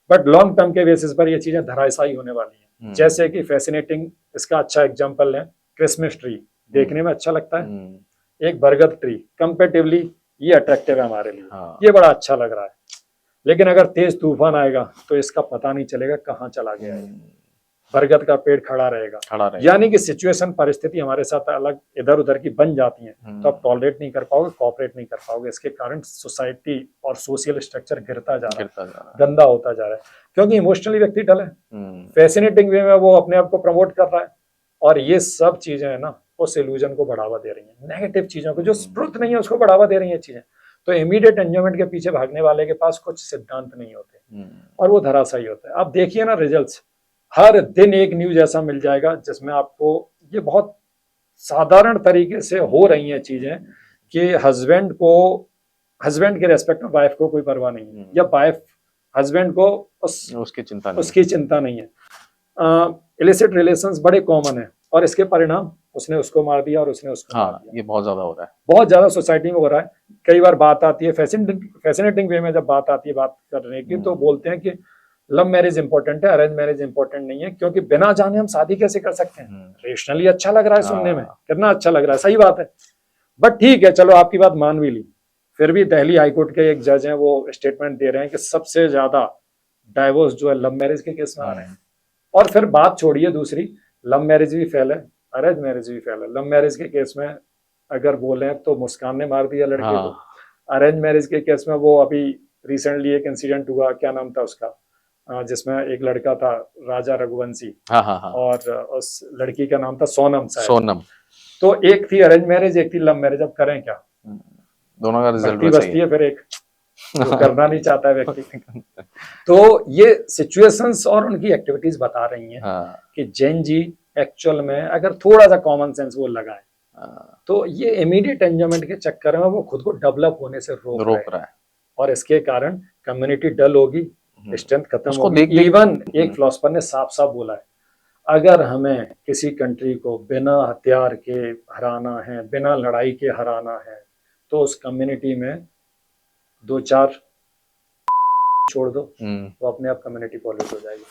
बट लॉन्ग टर्म के बेसिस पर ये चीजें धराशायी होने वाली हैं। जैसे कि फैसिनेटिंग, इसका अच्छा एग्जांपल है क्रिसमस ट्री, देखने में अच्छा लगता है, एक बरगद ट्री, कंपेरेटिवली ये अट्रैक्टिव है हमारे लिए, ये बड़ा अच्छा लग रहा है, लेकिन अगर तेज तूफान आएगा तो इसका पता नहीं चलेगा कहाँ चला गया है। बरगद का पेड़ खड़ा रहेगा, यानी कि सिचुएशन, परिस्थिति हमारे साथ अलग इधर उधर की बन जाती है, तो आप टॉलरेट नहीं कर पाओगे, कोऑपरेट नहीं कर पाओगे। इसके कारण सोसाइटी और सोशल स्ट्रक्चर गिरता जा रहा है, गंदा होता जा रहा है, क्योंकि इमोशनली व्यक्ति डल है, फैसिनेटिंग वे में वो अपने आप को प्रमोट कर रहा है, और ये सब चीजें है ना उस इल्यूजन को बढ़ावा दे रही है, नेगेटिव चीजों को, जो ट्रुथ नहीं है उसको बढ़ावा दे रही है चीजें। तो इमीडिएट एंजॉयमेंट के पीछे भागने वाले के पास कुछ सिद्धांत नहीं होते, और वो धराशायी होता है। आप देखिए ना रिजल्ट्स, हर दिन एक न्यूज ऐसा मिल जाएगा जिसमें आपको ये बहुत साधारण तरीके से हो रही हैं चीजें कि हस्बैंड के रेस्पेक्ट में वाइफ को कोई परवाह नहीं है, या वाइफ हस्बैंड को उसकी चिंता नहीं है। इलिसिट रिलेशंस बड़े कॉमन है, और इसके परिणाम उसने उसको मार दिया और उसने उसको मार दिया। ये बहुत ज्यादा हो रहा है, बहुत ज्यादा सोसाइटी में हो रहा है। कई बार बात आती है फैसिनेटिंग वे में, जब बात आती है बात करने की, तो बोलते हैं कि लव मैरिज इंपॉर्टेंट है, अरेंज मैरिज इंपॉर्टेंट नहीं है, क्योंकि बिना जाने हम शादी कैसे कर सकते हैं? रेशनली अच्छा लग रहा है सुनने में, कितना अच्छा लग रहा है, सही बात है। बट ठीक है, चलो आपकी बात मान भी ली, फिर भी दिल्ली हाईकोर्ट के एक जज हैं, वो स्टेटमेंट दे रहे हैं कि सबसे ज्यादा डाइवोर्स जो है लव मैरिज के केस में आ रहे हैं। और फिर बात छोड़िए दूसरी, लव मैरिज भी फेल है, अरेंज मैरिज भी फेल है। लव मैरिज के केस में अगर बोले तो मुस्कान ने मार दिया लड़के को। अरेंज मैरिज के केस में वो अभी रिसेंटली एक इंसिडेंट हुआ, क्या नाम था उसका, जिसमें एक लड़का था राजा रघुवंशी, और उस लड़की का नाम था सोनम शायद। सोनम। तो एक थी अरेंज मैरिज, एक थी लव मैरिज, अब करें क्या? दोनों का रिजल्ट बचती है फिर एक, तो करना नहीं चाहता है व्यक्ति। तो ये सिचुएशंस और उनकी एक्टिविटीज बता रही हैं कि जेन जी एक्चुअल में अगर थोड़ा सा कॉमन सेंस वो लगाए तो ये इमीडिएट एंजॉयमेंट के चक्कर में वो खुद को डेवलप होने से रोक रहा है, और इसके कारण कम्युनिटी डल होगी, स्ट्रेंथ खत्म होगी। इवन एक फिलोसफर ने साफ साफ बोला है, अगर हमें किसी कंट्री को बिना हथियार के हराना है, बिना लड़ाई के हराना है, तो उस कम्युनिटी में 2-4 छोड़ दो तो अपने आप कम्युनिटी पॉल्यूट हो जाएगी,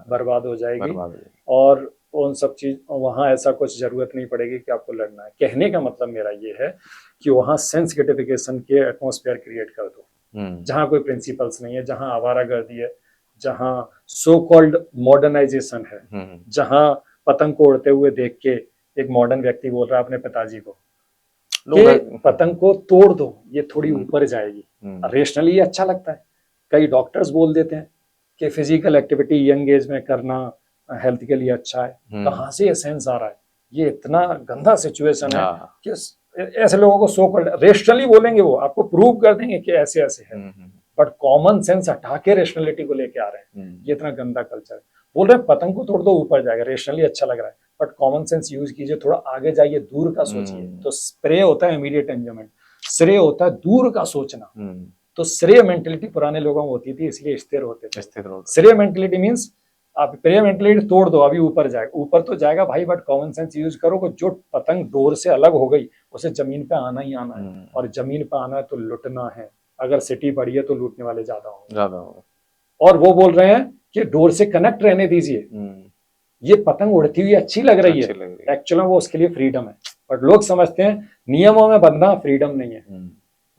बर्बाद हो जाएगी। और उन सब चीज वहाँ ऐसा कुछ जरूरत नहीं पड़ेगी कि आपको लड़ना है। कहने का मतलब मेरा ये है कि वहाँ सेंस ग्रेटिफिकेशन के एटमॉस्फेयर क्रिएट कर दो, जहाँ कोई प्रिंसिपल्स नहीं है, जहाँ आवारागर्दी है, जहाँ सो कॉल्ड मॉडर्नाइजेशन है, जहाँ पतंग को उड़ते हुए देख के एक मॉडर्न व्यक्ति बोल रहा है अपने पिताजी को कि पतंग को तोड़ दो, ये थोड़ी ऊपर जाएगी। रेशनली अच्छा लगता है। कई डॉक्टर्स बोल देते हैं कि फिजिकल एक्टिविटी यंग एज में करना हेल्थ के लिए अच्छा है। कहाँ से ये सेंस आ रहा है? ये इतना गंदा सिचुएशन है कि ऐसे लोगों को सो कॉल्ड रेशनली बोलेंगे, वो आपको प्रूव कर देंगे कि ऐसे ऐसे है, बट कॉमन सेंस हटा के रेशनलिटी को लेके आ रहे हैं। ये इतना गंदा कल्चर है। बोल रहे हैं पतंग को तोड़ दो ऊपर जाएगा, रेशनली अच्छा लग रहा है, बट कॉमन सेंस यूज कीजिए, थोड़ा आगे जाइए, दूर का सोचिए। तो स्प्रे होता है इमीडिएट एंजॉयमेंट, श्रेय होता है दूर का सोचना। तो श्रेय मेंटेलिटी पुराने लोगों में होती थी, इसलिए स्थिर होते थे। श्रेय मेंटेलिटी मीन्स आप प्रेयर मेंटेलिटी तोड़ दो, अभी ऊपर जाएगा, ऊपर तो जाएगा भाई, बट कॉमन सेंस यूज करो कि जो पतंग डोर से अलग हो गई उसे जमीन पे आना ही आना है, और जमीन पे आना है तो लुटना है। अगर सिटी बड़ी है तो लूटने वाले ज्यादा होंगे। और वो बोल रहे हैं कि डोर से कनेक्ट रहने दीजिए, ये पतंग उड़ती हुई अच्छी लग रही है, एक्चुअली वो उसके लिए फ्रीडम है। बट लोग समझते हैं नियमों में बंधना फ्रीडम नहीं है,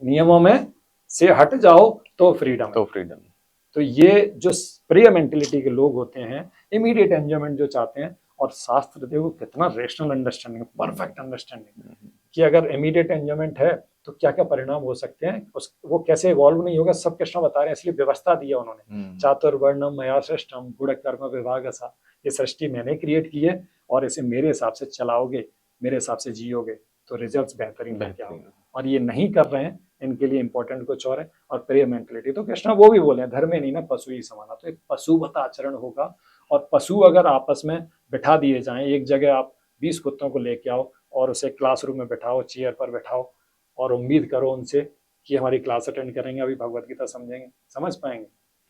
नियमों में से हट जाओ तो फ्रीडम है। तो ये जो प्रिय मेंटेलिटी के लोग होते हैं, इमीडिएट एंजॉयमेंट जो चाहते हैं, और शास्त्र देखो कितना रेशनल अंडरस्टैंडिंग, परफेक्ट अंडरस्टैंडिंग कि अगर इमीडिएट एंजॉयमेंट है तो क्या क्या परिणाम हो सकते हैं, वो कैसे इवॉल्व नहीं होगा, सब कृष्ण बता रहे हैं। इसलिए व्यवस्था दी है उन्होंने, चातुर्वर्णम मया सृष्टम गुण कर्म विभाग सा, ये सृष्टि मैंने क्रिएट की है, और इसे मेरे हिसाब से चलाओगे, मेरे हिसाब से जियोगे तो रिजल्ट्स बेहतरीन लेके आओगे। और ये नहीं कर रहे हैं, इनके लिए इंपॉर्टेंट कुछ और है। और प्रिय मेंटेलिटी तो कृष्ण वो भी बोले धर्म में नहीं ना पशु ही समाना, तो एक पशुवत आचरण होगा। और पशु अगर आपस में बिठा दिए जाएं, एक जगह आप 20 कुत्तों को लेके आओ और उसे क्लासरूम में बैठाओ, चेयर पर बैठाओ, और उम्मीद करो उनसे कि हमारी क्लास अटेंड करेंगे, अभी भगवत गीता समझेंगे, समझ पाएंगे?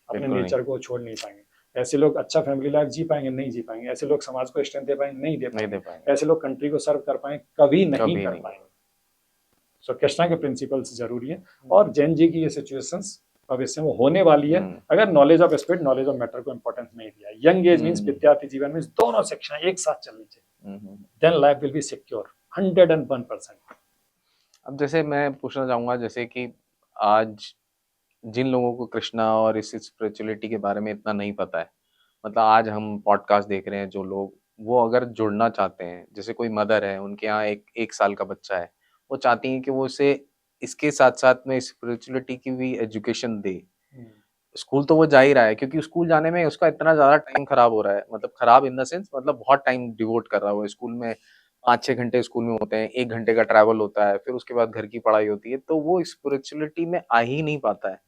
अपने नेचर को छोड़ नहीं पाएंगे। ऐसे लोग अच्छा फैमिली लाइफ जी पाएंगे? नहीं जी पाएंगे। ऐसे लोग समाज को स्ट्रेंथ दे पाएंगे? नहीं दे पाएंगे। ऐसे लोग कंट्री को सर्व कर पाएंगे? कभी नहीं कर पाएंगे। सो कृष्णा के प्रिंसिपल्स जरूरी है, और जैन जी की ये सिचुएशंस भविष्य में होने वाली है, अगर knowledge of spirit, knowledge of matter को इंपॉर्टेंस नहीं दिया। यंग एज मींस विद्यार्थी जीवन में दोनों शिक्षाएं एक साथ चलनी चाहिए, then life will be secure 101%। अब जैसे मैं पूछना चाहूंगा, जैसे कि आज जिन लोगों को कृष्णा और इस स्पिरिचुअलिटी के बारे में इतना नहीं पता है, मतलब आज हम पॉडकास्ट देख रहे हैं, जो लोग वो अगर जुड़ना चाहते हैं, जैसे कोई मदर है, उनके यहाँ एक साल का बच्चा है, वो चाहती हैं कि वो उसे इसके साथ साथ में स्पिरिचुअलिटी की भी एजुकेशन दे। स्कूल तो वो जा ही रहा है, क्योंकि स्कूल जाने में उसका इतना ज्यादा टाइम खराब हो रहा है, मतलब खराब इन द सेंस, मतलब बहुत टाइम डिवोट कर रहा है वो। स्कूल में 5-6 घंटे स्कूल में होते हैं, 1 घंटे का ट्रैवल होता है, फिर उसके बाद घर की पढ़ाई होती है, तो वो स्पिरिचुअलिटी में आ ही नहीं पाता है,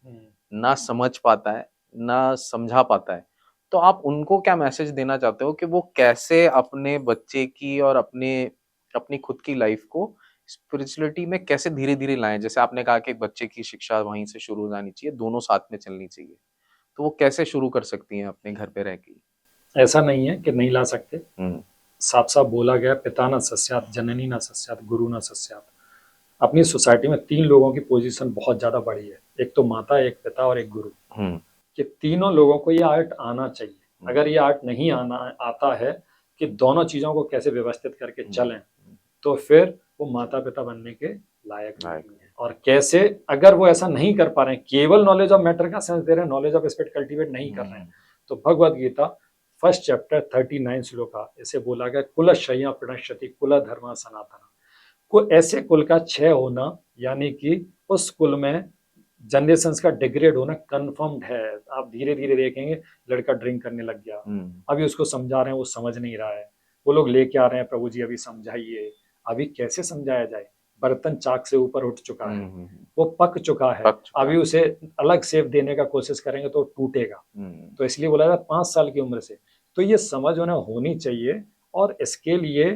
ना समझ पाता है, ना समझा पाता है। तो आप उनको क्या मैसेज देना चाहते हो कि वो कैसे अपने बच्चे की और अपनी खुद की लाइफ को स्पिरिचुअलिटी में कैसे धीरे धीरे लाएं? जैसे आपने कहा कि बच्चे की शिक्षा वहीं से शुरू हो जानी चाहिए, दोनों साथ में चलनी चाहिए, तो वो कैसे शुरू कर सकती हैं अपने घर पे रह के? ऐसा नहीं है कि नहीं ला सकते, साफ साफ बोला गया, पिता न सस्यात, जननी न सस्यात, गुरु न सस्यात। अपनी सोसाइटी में 3 लोगों की पोजीशन बहुत ज्यादा बड़ी है, एक तो माता, एक पिता और एक गुरु। कि तीनों लोगों को ये आर्ट आना चाहिए। अगर ये आर्ट नहीं आता है कि दोनों चीजों को कैसे व्यवस्थित करके चलें, तो फिर वो माता पिता बनने के लायक नहीं है। और कैसे, अगर वो ऐसा नहीं कर पा रहे हैं, केवल नॉलेज ऑफ मैटर का सेंस दे रहे हैं, नॉलेज ऑफ स्पिरिट कल्टीवेट नहीं कर रहे हैं, तो भगवद गीता फर्स्ट चैप्टर 39 श्लोका इसे बोला गया, कुल शय्या प्रणश्यति कुल धर्म सनातन। को ऐसे कुल का क्षय होना, यानी कि उस कुल में जनरेशंस का डिग्रेड होना कंफर्म्ड है। आप धीरे धीरे देखेंगे, लड़का ड्रिंक करने लग गया, अभी उसको समझा रहे हैं, वो समझ नहीं रहा है, वो लोग लेके आ रहे हैं, प्रभु जी अभी समझाइए। अभी कैसे समझाया जाए, बर्तन चाक से ऊपर उठ चुका है, वो पक चुका है, अभी उसे अलग शेप देने का कोशिश करेंगे तो टूटेगा। तो इसलिए बोला जाता 5 साल की उम्र से तो ये समझ होना होनी चाहिए। और इसके लिए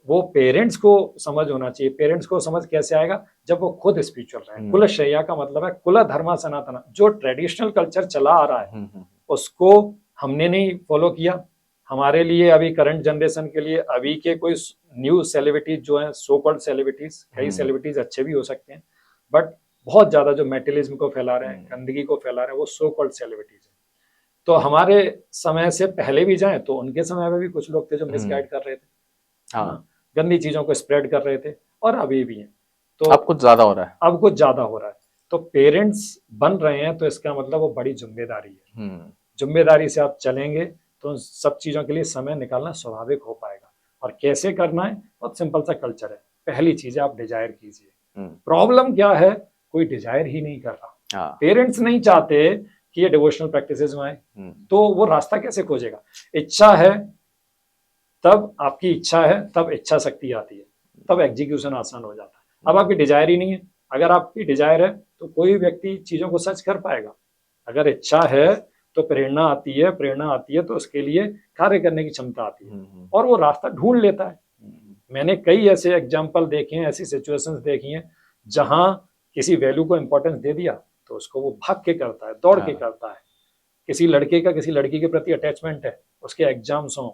वो पेरेंट्स को समझ होना चाहिए। पेरेंट्स को समझ कैसे आएगा, जब वो खुद स्पिरिचुअल रहे। कुल शैया का मतलब है कुल धर्मा सनातन, जो ट्रेडिशनल कल्चर चला आ रहा है उसको हमने नहीं फॉलो किया। हमारे लिए अभी करंट जनरेशन के लिए अभी के कोई न्यू सेलिब्रिटीज जो हैं, सो कॉल्ड सेलिब्रिटीज, कई सेलिब्रिटीज अच्छे भी हो सकते हैं, बट बहुत ज्यादा जो मेटलिज्म को फैला रहे हैं, गंदगी को फैला रहे हैं, वो सो कॉल्ड सेलिब्रिटीज हैं। तो हमारे समय से पहले भी जाएं तो उनके समय में भी कुछ लोग थे जो मिसगाइड कर रहे थे, हाँ, गंदी चीजों को स्प्रेड कर रहे थे, और अभी भी हैं। तो अब कुछ ज्यादा हो रहा है, अब कुछ ज्यादा हो रहा है। तो पेरेंट्स बन रहे हैं तो इसका मतलब वो बड़ी जिम्मेदारी है। जिम्मेदारी से आप चलेंगे तो सब चीजों के लिए समय निकालना स्वाभाविक हो पाएगा। और कैसे करना है, बहुत सिंपल सा कल्चर है। पहली चीज है, आप डिजायर कीजिए। प्रॉब्लम क्या है, कोई डिजायर ही नहीं कर रहा। पेरेंट्स नहीं चाहते कि ये डिवोशनल प्रैक्टिसेस में आए, तो वो रास्ता कैसे खोजेगा। इच्छा है तब, आपकी इच्छा है तब इच्छा शक्ति आती है, तब एग्जीक्यूशन आसान हो जाता है। अब आपकी डिजायर ही नहीं है। अगर आपकी डिजायर है तो कोई व्यक्ति चीजों को सर्च कर पाएगा। अगर इच्छा है तो प्रेरणा आती है, प्रेरणा आती है तो उसके लिए कार्य करने की क्षमता आती है, और वो रास्ता ढूंढ लेता है। मैंने कई ऐसे एग्जाम्पल देखे हैं, ऐसी सिचुएशंस देखी हैं जहां किसी वैल्यू को इंपॉर्टेंस दे दिया तो उसको वो भाग के करता है, दौड़ के करता है। किसी लड़के का किसी लड़की के प्रति अटैचमेंट है, उसके एग्जाम्स हों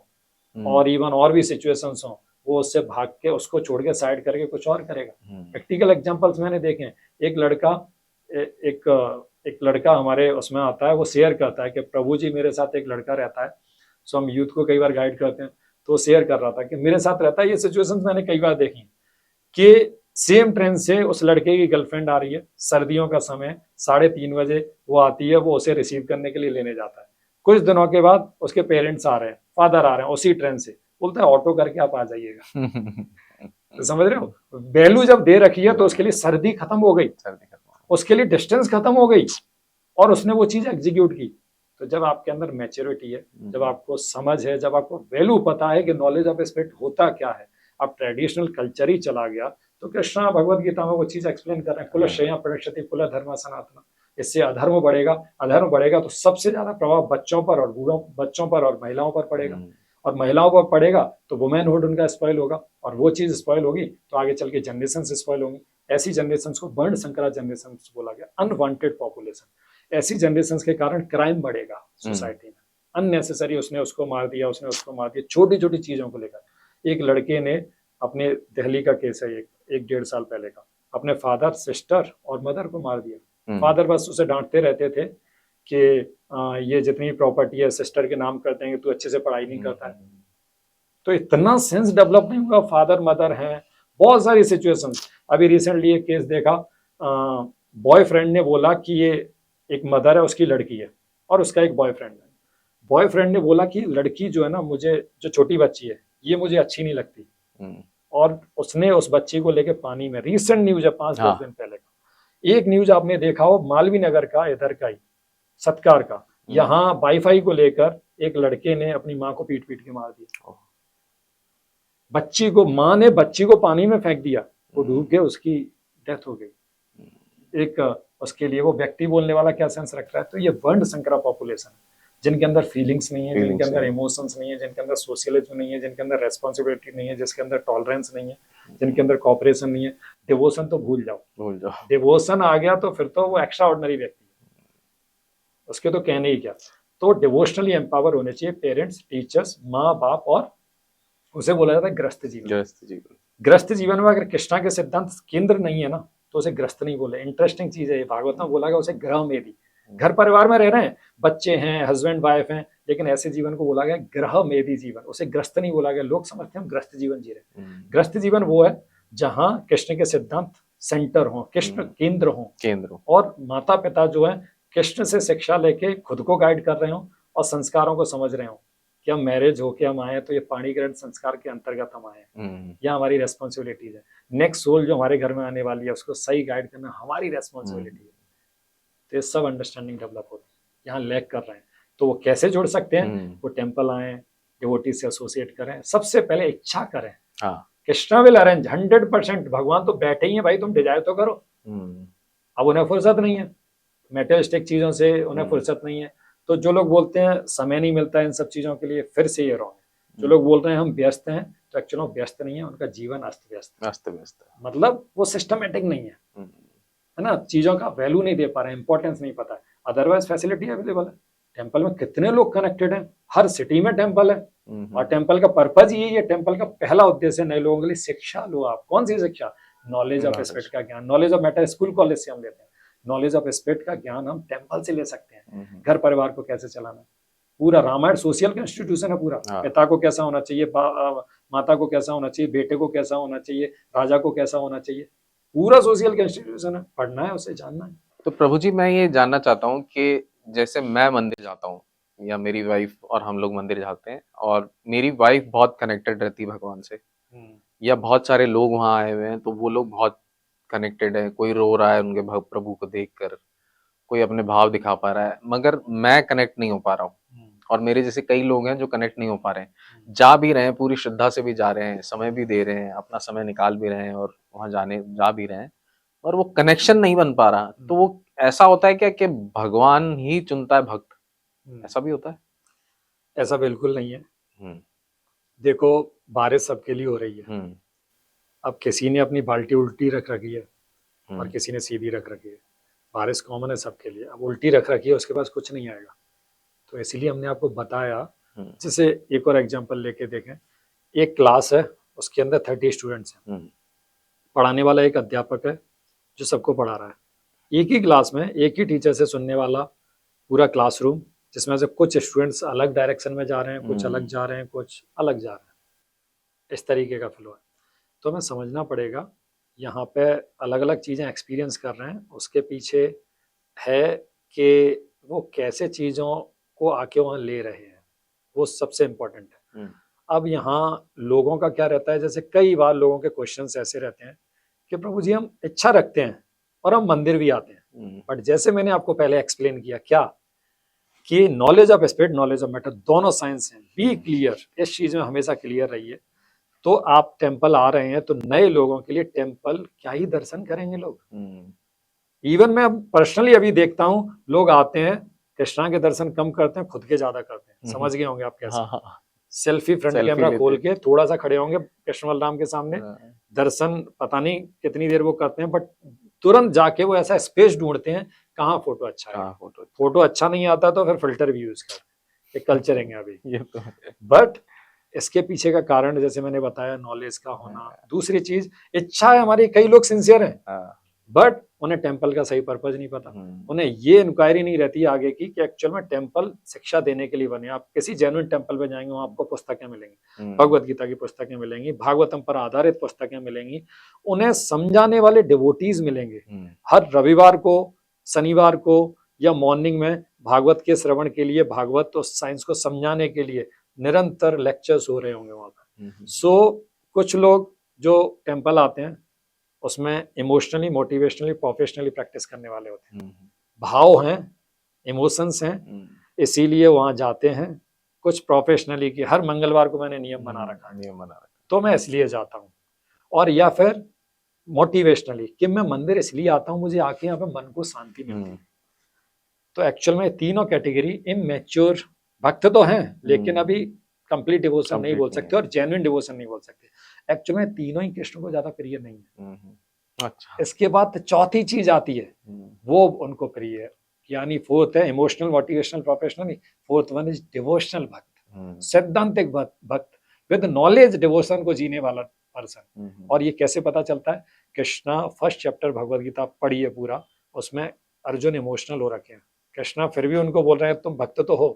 और इवन और भी सिचुएशंस हों, वो उससे भाग के, उसको छोड़ के साइड करके कुछ और करेगा। प्रैक्टिकल एग्जांपल्स मैंने देखे हैं। एक लड़का हमारे उसमें आता है, वो शेयर करता है कि प्रभु जी मेरे साथ एक लड़का रहता है। सो हम यूथ को कई बार गाइड करते हैं, तो शेयर कर रहा था कि मेरे साथ रहता है। ये सिचुएशंस मैंने कई बार देखी कि सेम ट्रेन से उस लड़के की गर्लफ्रेंड आ रही है, सर्दियों का समय, 3:30 बजे वो आती है, वो उसे रिसीव करने के लिए लेने जाता है। कुछ दिनों के बाद उसके पेरेंट्स आ रहे हैं, फादर आ रहे हैं उसी ट्रेन से, बोलता है ऑटो करके आप आ जाइएगा। तो समझ रहे हो, वैल्यू जब दे रखी है तो उसके लिए सर्दी खत्म हो गई, उसके लिए डिस्टेंस खत्म हो गई, और उसने वो चीज एग्जीक्यूट की। तो जब आपके अंदर मैच्योरिटी है, जब आपको समझ है, जब आपको वैल्यू पता है कि नॉलेज ऑफ स्पिरिट होता क्या है, अब ट्रेडिशनल कल्चर ही चला गया, तो कृष्णा भगवद गीता में वो चीज एक्सप्लेन कर रहे हैं, कुल शय्या प्रणश्यति कुल धर्म सनातन। इससे अधर्म बढ़ेगा, अधर्म बढ़ेगा तो सबसे ज्यादा प्रभाव बच्चों पर और बूढ़ों, बच्चों पर और महिलाओं पर पड़ेगा, और महिलाओं पर पड़ेगा तो वुमेनहुड उनका स्पॉइल होगा, और वो चीज स्पॉइल होगी तो आगे चल के जनरेशन स्पॉइल होंगी। ऐसी जनरेशन को वर्ण संकरा जनरेशन बोला गया, अनवांटेड पॉपुलेशन। ऐसी जनरेशन के कारण क्राइम बढ़ेगा सोसाइटी में, अननेसेसरी, उसने उसको मार दिया, उसने उसको मार दिया, छोटी छोटी चीजों को लेकर। एक लड़के ने अपने, दिल्ली का केस है, एक 1.5 साल पहले का, अपने फादर, सिस्टर और मदर को मार दिया। फादर बस उसे डांटते रहते थे कि ये जितनी प्रॉपर्टी है सिस्टर के नाम कर देंगे, तू अच्छे से पढ़ाई नहीं करता है। तो इतना सेंस डेवलप नहीं हुआ, फादर मदर हैं, बहुत सारी सिचुएशंस। अभी रिसेंटली एक केस देखा, बॉयफ्रेंड ने बोला कि ये एक मदर है, उसकी लड़की है, और उसका एक बॉयफ्रेंड है। बॉयफ्रेंड ने बोला कि लड़की जो है ना, मुझे, जो छोटी बच्ची है, ये मुझे अच्छी नहीं लगती, और उसने उस बच्ची को लेके पानी में, रीसेंट न्यूज है 5-10 दिन पहले का, एक न्यूज आपने देखा हो, मालवी नगर का, इधर का ही, सत्कार का, यहाँ वाईफाई को लेकर एक लड़के ने अपनी माँ को पीट पीट के मार दिया। बच्ची को, माँ ने बच्ची को पानी में फेंक दिया, वो डूब के उसकी डेथ हो गई। एक उसके लिए वो व्यक्ति बोलने वाला क्या सेंस रख रहा है। तो ये वर्ण संकरा पॉपुलेशन, जिनके अंदर फीलिंग्स नहीं है, जिनके अंदर इमोशंस नहीं है, जिनके अंदर सोशलिज्म नहीं है, जिनके अंदर रेस्पॉन्सिबिलिटी नहीं है, जिसके अंदर टॉलरेंस नहीं है, जिनके अंदर कॉपरेशन नहीं है। डिवोशन तो भूल जाओ। डिवोशन आ गया तो फिर तो वो एक्स्ट्रा ऑर्डिनरी व्यक्ति है, उसके तो कहने ही क्या। तो डिवोशनली एम्पावर होने चाहिए पेरेंट्स, टीचर्स, माँ बाप, और उसे बोला जाता है ग्रस्त जीवन। ग्रस्त जीवन में अगर कृष्णा के सिद्धांत केंद्र नहीं है ना, तो उसे ग्रस्त नहीं बोले। इंटरेस्टिंग चीज है, भागवत में बोला गया उसे ग्रह में भी, घर परिवार में रह रहे हैं, बच्चे हैं, हस्बैंड वाइफ हैं, लेकिन ऐसे जीवन को बोला गया ग्रह मेदी जीवन, उसे ग्रस्त नहीं बोला गया। लोग समझते हैं हम ग्रस्त जीवन जी रहे हैं। ग्रस्त जीवन वो है जहां कृष्ण के सिद्धांत सेंटर हो, कृष्ण केंद्र हो, और माता पिता जो है कृष्ण से शिक्षा लेके खुद को गाइड कर रहे हो और संस्कारों को समझ रहे हो कि हम मैरिज होके हम आए तो ये पाणिग्रहण संस्कार के अंतर्गत हम आए हैं, या हमारी रेस्पॉन्सिबिलिटीज है। नेक्स्ट सोल जो हमारे घर में आने वाली है उसको सही गाइड करना हमारी रेस्पॉन्सिबिलिटी है। तो ये सब अंडरस्टैंडिंग डेवलप होती है, यहाँ लैक कर रहे हैं। तो वो कैसे जोड़ सकते हैं? वो टेम्पल आए, डिवोटी से एसोसिएट करें, सबसे पहले इच्छा करें। Krishna will arrange 100%। भगवान तो बैठे ही है भाई, तुम डिजायर तो करो। अब उन्हें फुर्सत नहीं है मेटेरियलिस्टिक चीजों से, उन्हें फुर्सत नहीं है। तो जो लोग बोलते हैं समय नहीं मिलता है इन सब चीजों के लिए, फिर से ये रॉन्ग है। जो लोग बोल रहे हैं हम व्यस्त हैं, तो एक्चुअली व्यस्त नहीं है, उनका जीवन अस्त व्यस्त, मतलब वो सिस्टमेटिक नहीं है ना, चीजों का वैल्यू नहीं दे पा रहे हैं, इंपॉर्टेंस नहीं पता है। अदरवाइज फैसिलिटी अवेलेबल है। टेम्पल में कितने लोग कनेक्टेड हैं, हर सिटी में टेम्पल है, और टेम्पल का पर्पज यही है। टेम्पल का पहला उद्देश्य नए लोगों के लिए शिक्षा लो। आप कौन सी शिक्षा? नॉलेज ऑफ एस्पेक्ट का ज्ञान। Knowledge of matter school college से हम लेते हैं, नॉलेज ऑफ एस्पेक्ट का ज्ञान हम टेम्पल से ले सकते हैं। घर परिवार को कैसे चलाना, पूरा रामायण सोशल इंस्टीट्यूशन है पूरा। पिता को कैसा होना चाहिए, माता को कैसा होना चाहिए, बेटे को कैसा होना चाहिए, राजा को कैसा होना चाहिए, पूरा सोशल इंस्टीट्यूशन है। पढ़ना है, उसे जानना है। तो प्रभु जी मैं ये जानना चाहता हूँ कि जैसे मैं मंदिर जाता हूँ या मेरी वाइफ और हम लोग मंदिर जाते हैं, और मेरी वाइफ बहुत कनेक्टेड रहती है भगवान से, या बहुत सारे लोग वहाँ आए हुए हैं तो वो लोग बहुत कनेक्टेड है। कोई रो रहा है उनके प्रभु को देखकर, कोई अपने भाव दिखा पा रहा है, मगर मैं कनेक्ट नहीं हो पा रहा हूँ। और मेरे जैसे कई लोग हैं जो कनेक्ट नहीं हो पा रहे हैं, जा भी रहे हैं, पूरी श्रद्धा से भी जा रहे हैं, समय भी दे रहे हैं, अपना समय निकाल भी रहे हैं और वहां जा भी रहे हैं, और वो कनेक्शन नहीं बन पा रहा। तो वो ऐसा होता है क्या कि भगवान ही चुनता है भक्त? ऐसा भी होता है? ऐसा बिल्कुल नहीं है। देखो, बारिश सबके लिए हो रही है। अब किसी ने अपनी बाल्टी उल्टी रख रखी है और किसी ने सीधी रख रखी है। बारिश कॉमन है सबके लिए। अब उल्टी रख रखी है, उसके पास कुछ नहीं आएगा। तो इसलिए हमने आपको बताया। जैसे एक और एग्जांपल लेके देखें, एक क्लास है, उसके अंदर 30 स्टूडेंट्स हैं। पढ़ाने वाला एक अध्यापक है जो सबको पढ़ा रहा है। एक ही क्लास में एक ही टीचर से सुनने वाला पूरा क्लासरूम, जिसमें से कुछ स्टूडेंट्स अलग डायरेक्शन में जा रहे हैं, कुछ अलग जा रहे हैं, कुछ अलग जा रहे हैं। इस तरीके का फ्लो है। तो हमें समझना पड़ेगा, यहाँ पे अलग अलग चीज़ें एक्सपीरियंस कर रहे हैं, उसके पीछे है कि वो कैसे चीज़ों को आके वहाँ ले रहे हैं, वो सबसे इम्पोर्टेंट है। अब यहाँ लोगों का क्या रहता है, जैसे कई बार लोगों के क्वेश्चंस ऐसे रहते हैं कि प्रभु जी हम इच्छा रखते हैं और हम मंदिर भी आते हैं, बट जैसे मैंने आपको पहले एक्सप्लेन किया क्या, कि knowledge of spirit, knowledge of matter दोनों साइंस हैं। बी क्लियर, इस चीज़ में हमेशा क्लियर रहिए। तो आप टेम्पल आ रहे हैं तो नए लोगों के लिए टेम्पल क्या ही दर्शन करेंगे लोग। इवन मैं पर्सनली अभी देखता हूँ, लोग आते हैं, कृष्णा के दर्शन कम करते हैं, खुद के ज्यादा करते हैं। समझ गए होंगे आप कैसे। सेल्फी फ्रंट कैमरा खोल के थोड़ा सा खड़े होंगे कृष्ण बलराम के सामने, दर्शन पता नहीं कितनी देर वो करते हैं, बट तुरंत जाके वो ऐसा स्पेस ढूंढते हैं कहाँ फोटो अच्छा है। फोटो अच्छा नहीं आता तो फिर फिल्टर भी यूज करते हैं। एक कल्चर है अभी। बट इसके पीछे का कारण जैसे मैंने बताया, नॉलेज का होना। दूसरी चीज, इच्छा है हमारी, कई लोग सिंसियर हैं, बट उन्हें टेम्पल का सही पर्पज नहीं पता। उन्हें ये इंक्वायरी नहीं रहती आगे की कि एक्चुअल में टेम्पल शिक्षा देने के लिए बने। आप किसी जेन्युइन टेम्पल पे जाएंगे, वहां आपको पुस्तकें मिलेंगी, भगवत गीता की पुस्तकें मिलेंगी, भागवतम पर आधारित पुस्तकें मिलेंगी, उन्हें समझाने वाले डिवोटीज मिलेंगे। हर रविवार को, शनिवार को या मॉर्निंग में भागवत के श्रवण के लिए, भागवत और साइंस को समझाने के लिए निरंतर लेक्चर्स हो रहे होंगे वहां पर। सो कुछ लोग जो टेम्पल आते हैं उसमें इमोशनली, मोटिवेशनली, प्रोफेशनली प्रैक्टिस करने वाले होते हैं। भाव हैं, इमोशंस हैं, इसीलिए वहां जाते हैं। कुछ प्रोफेशनली की, हर मंगलवार को मैंने नियम बना रखा है, तो मैं इसलिए जाता हूँ। और या फिर मोटिवेशनली कि मैं मंदिर इसलिए आता हूँ, मुझे आके यहाँ पे मन को शांति मिलती है। तो एक्चुअल में तीनों कैटेगरी इमैच्योर भक्त तो हैं, लेकिन अभी कंप्लीट डिवोशन नहीं बोल सकते और जेन्युइन डिवोशन नहीं बोल सकते। एक्चुअल में तीनों ही कृष्ण को ज्यादा प्रिय नहीं है। अच्छा। इसके बाद चौथी चीज आती है, वो उनको प्रिय है, यानी फोर्थ है emotional, motivational, professional. Fourth one is devotional भक्त, सैद्धांतिक भक्त विद नॉलेज, डिवोशन को जीने वाला पर्सन। और ये कैसे पता चलता है? कृष्णा फर्स्ट चैप्टर भगवद गीता पढ़िए पूरा, उसमें अर्जुन इमोशनल हो रखे हैं, कृष्णा फिर भी उनको बोल रहे हैं तुम भक्त तो हो,